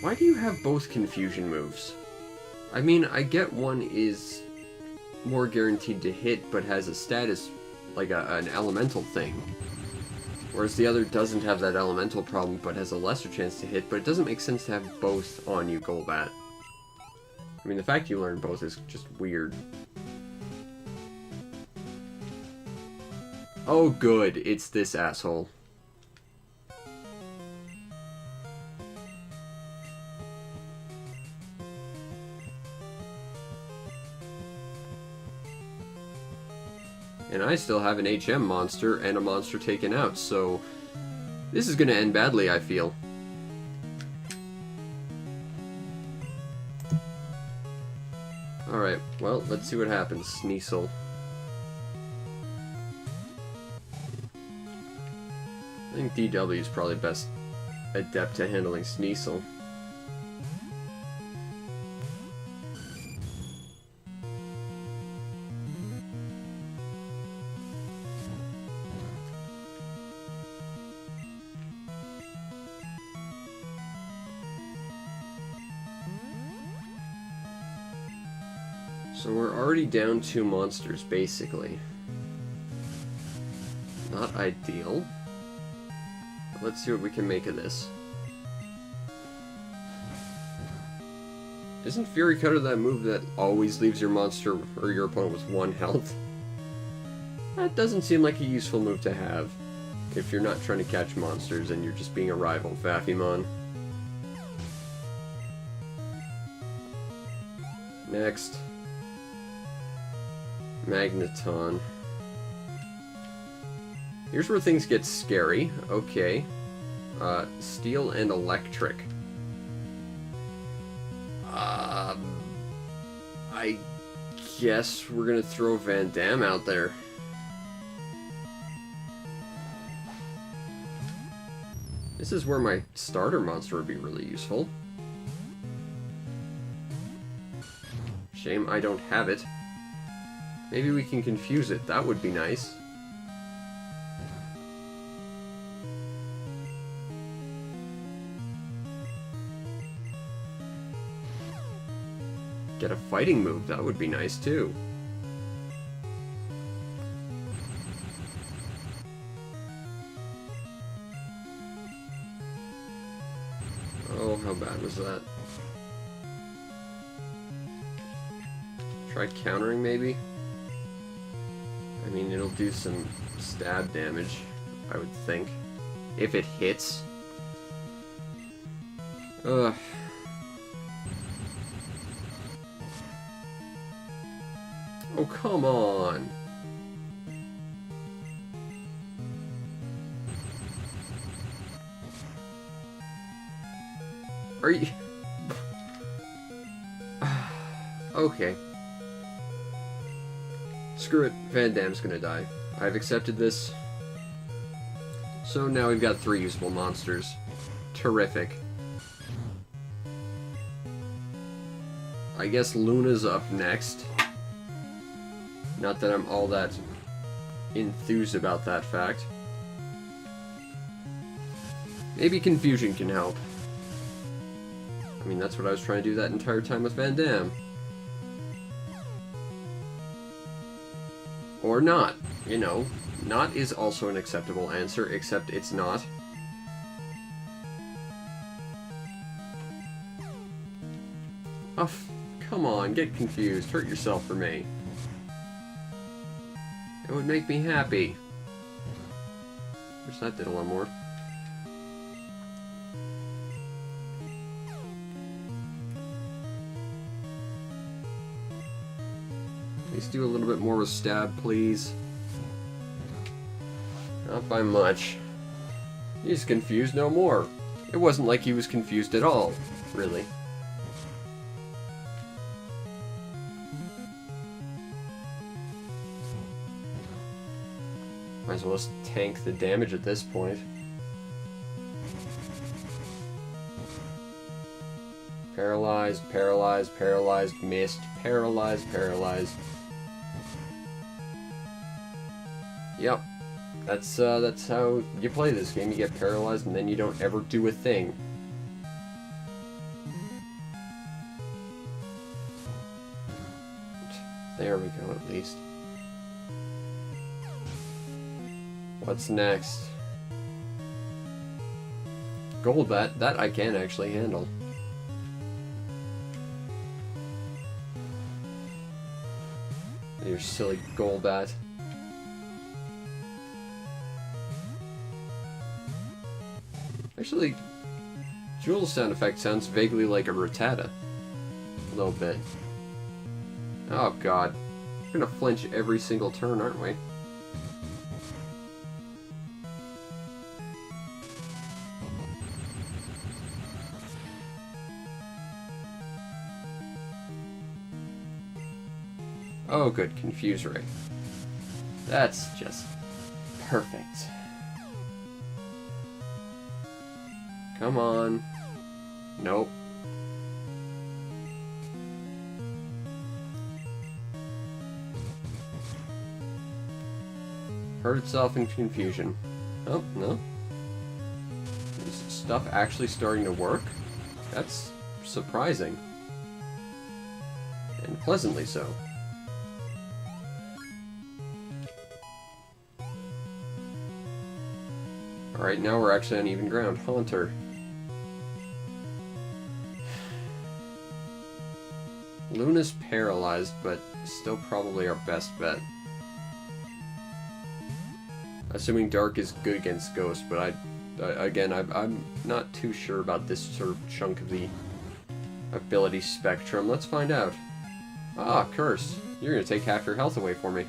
Why do you have both confusion moves? I mean, I get one is more guaranteed to hit, but has a status, like an elemental thing. Whereas the other doesn't have that elemental problem, but has a lesser chance to hit, but it doesn't make sense to have both on you, Golbat. I mean, the fact you learn both is just weird. Oh good, it's this asshole. And I still have an HM monster and a monster taken out, so this is gonna end badly, I feel. Alright, well, let's see what happens. Sneasel. I think DW is probably best adept to handling Sneasel. So we're already down 2 monsters, basically. Not ideal. Let's see what we can make of this. Isn't Fury Cutter that move that always leaves your monster or your opponent with 1 health? That doesn't seem like a useful move to have if you're not trying to catch monsters and you're just being a rival, Faffymn. Next. Magneton. Here's where things get scary. Okay. Steel and electric. I guess we're gonna throw Van Damme out there. This is where my starter monster would be really useful. Shame I don't have it. Maybe we can confuse it. That would be nice. Get a fighting move. That would be nice too. Oh, how bad was that? Try countering, maybe? I mean, it'll do some stab damage, I would think. If it hits. Ugh. Oh, come on. Are you... Okay. Screw it, Van Damme's gonna die. I've accepted this. So now we've got 3 usable monsters. Terrific. I guess Luna's up next. Not that I'm all that enthused about that fact. Maybe confusion can help. I mean, that's what I was trying to do that entire time with Van Damme. Or not, you know. Not is also an acceptable answer, except it's not. Oh, come on, get confused. Hurt yourself for me. It would make me happy. Wish that did a lot more. Please do a little bit more with stab, please. Not by much. He's confused no more. It wasn't like he was confused at all, really. Might as well just tank the damage at this point. Paralyzed, paralyzed, paralyzed, missed, paralyzed, paralyzed. Yep. That's how you play this game. You get paralyzed and then you don't ever do a thing. There we go, at least. What's next? Golbat, that I can actually handle. Your silly Golbat. Actually, Jules' sound effect sounds vaguely like a Rattata. A little bit. Oh god. We're gonna flinch every single turn, aren't we? Oh good, Confuse Ray. That's just perfect. Come on. Nope. Hurt itself in confusion. Oh, no. Is stuff actually starting to work? That's surprising. And pleasantly so. Alright, now we're actually on even ground. Haunter. Luna's paralyzed, but still probably our best bet. Assuming Dark is good against Ghost, but I'm not too sure about this sort of chunk of the ability spectrum. Let's find out. Ah, Curse. You're gonna take half your health away for me.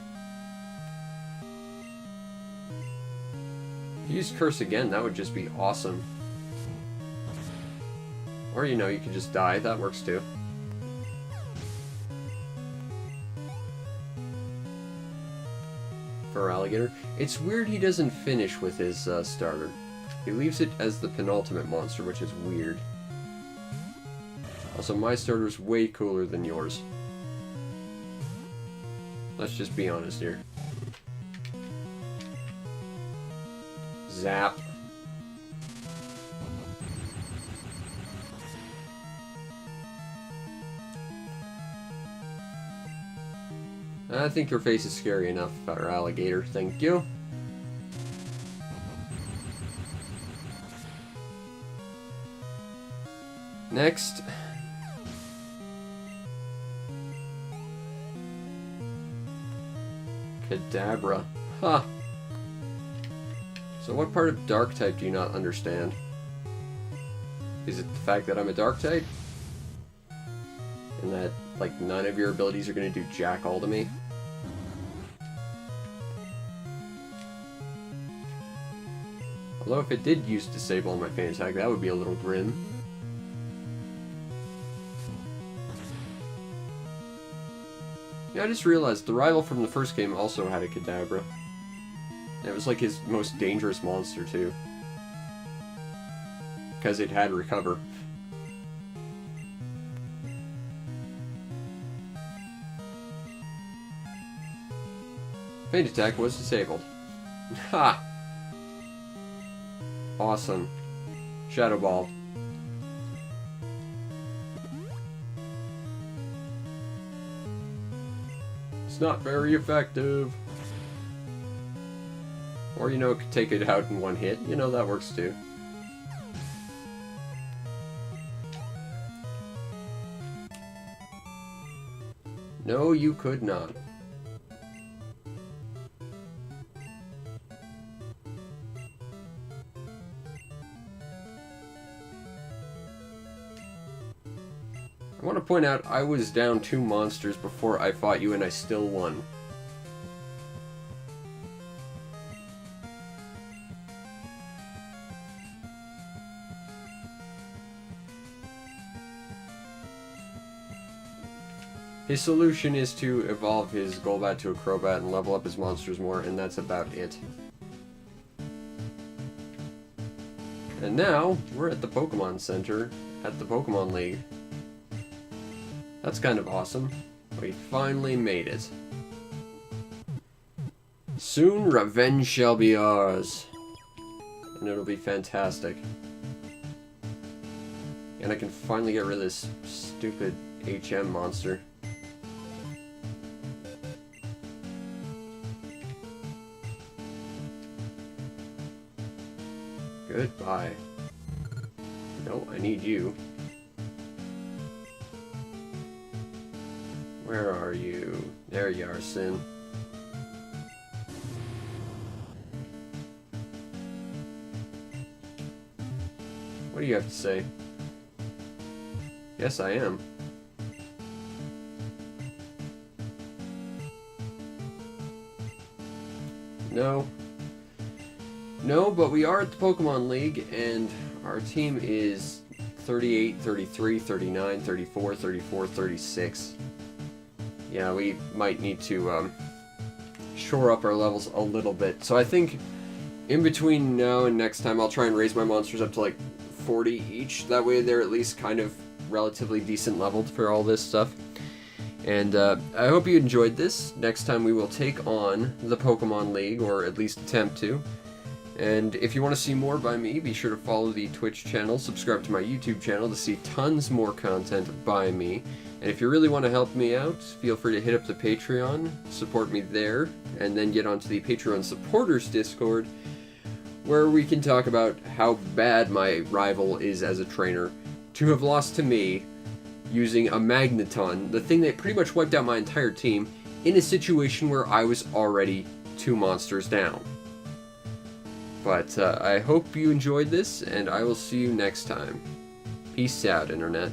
If you use Curse again, that would just be awesome. Or, you know, you could just die. That works too. For Alligator. It's weird he doesn't finish with his starter. He leaves it as the penultimate monster, which is weird. Also, my starter's way cooler than yours. Let's just be honest here. Zap. I think your face is scary enough, our Alligator. Thank you. Next. Kadabra. Huh. So what part of Dark type do you not understand? Is it the fact that I'm a Dark type? And that, like, none of your abilities are going to do jack all to me? Although if it did use Disable on my fan attack, that would be a little grim. Yeah, I just realized the rival from the first game also had a Kadabra. And it was like his most dangerous monster, too. Because it had Recover. Feint attack was disabled. Ha! Awesome. Shadow Ball. It's not very effective. Or, you know, it could take it out in one hit. You know, that works too. No, you could not. I want to point out I was down 2 monsters before I fought you and I still won. His solution is to evolve his Golbat to a Crobat and level up his monsters more, and that's about it. And now, we're at the Pokemon Center at the Pokemon League. That's kind of awesome. We finally made it. Soon, revenge shall be ours. And it'll be fantastic. And I can finally get rid of this stupid HM monster. Goodbye. No, I need you. Where are you? There you are, Sin. What do you have to say? Yes, I am. No. No, but we are at the Pokemon League, and our team is 38, 33, 39, 34, 34, 36. Yeah, we might need to shore up our levels a little bit. So I think in between now and next time, I'll try and raise my monsters up to like 40 each. That way they're at least kind of relatively decent leveled for all this stuff. And I hope you enjoyed this. Next time we will take on the Pokemon League, or at least attempt to. And if you want to see more by me, be sure to follow the Twitch channel, subscribe to my YouTube channel to see tons more content by me. And if you really want to help me out, feel free to hit up the Patreon, support me there, and then get onto the Patreon supporters Discord, where we can talk about how bad my rival is as a trainer, to have lost to me using a Magneton, the thing that pretty much wiped out my entire team, in a situation where I was already 2 monsters down. But I hope you enjoyed this, and I will see you next time. Peace out, Internet.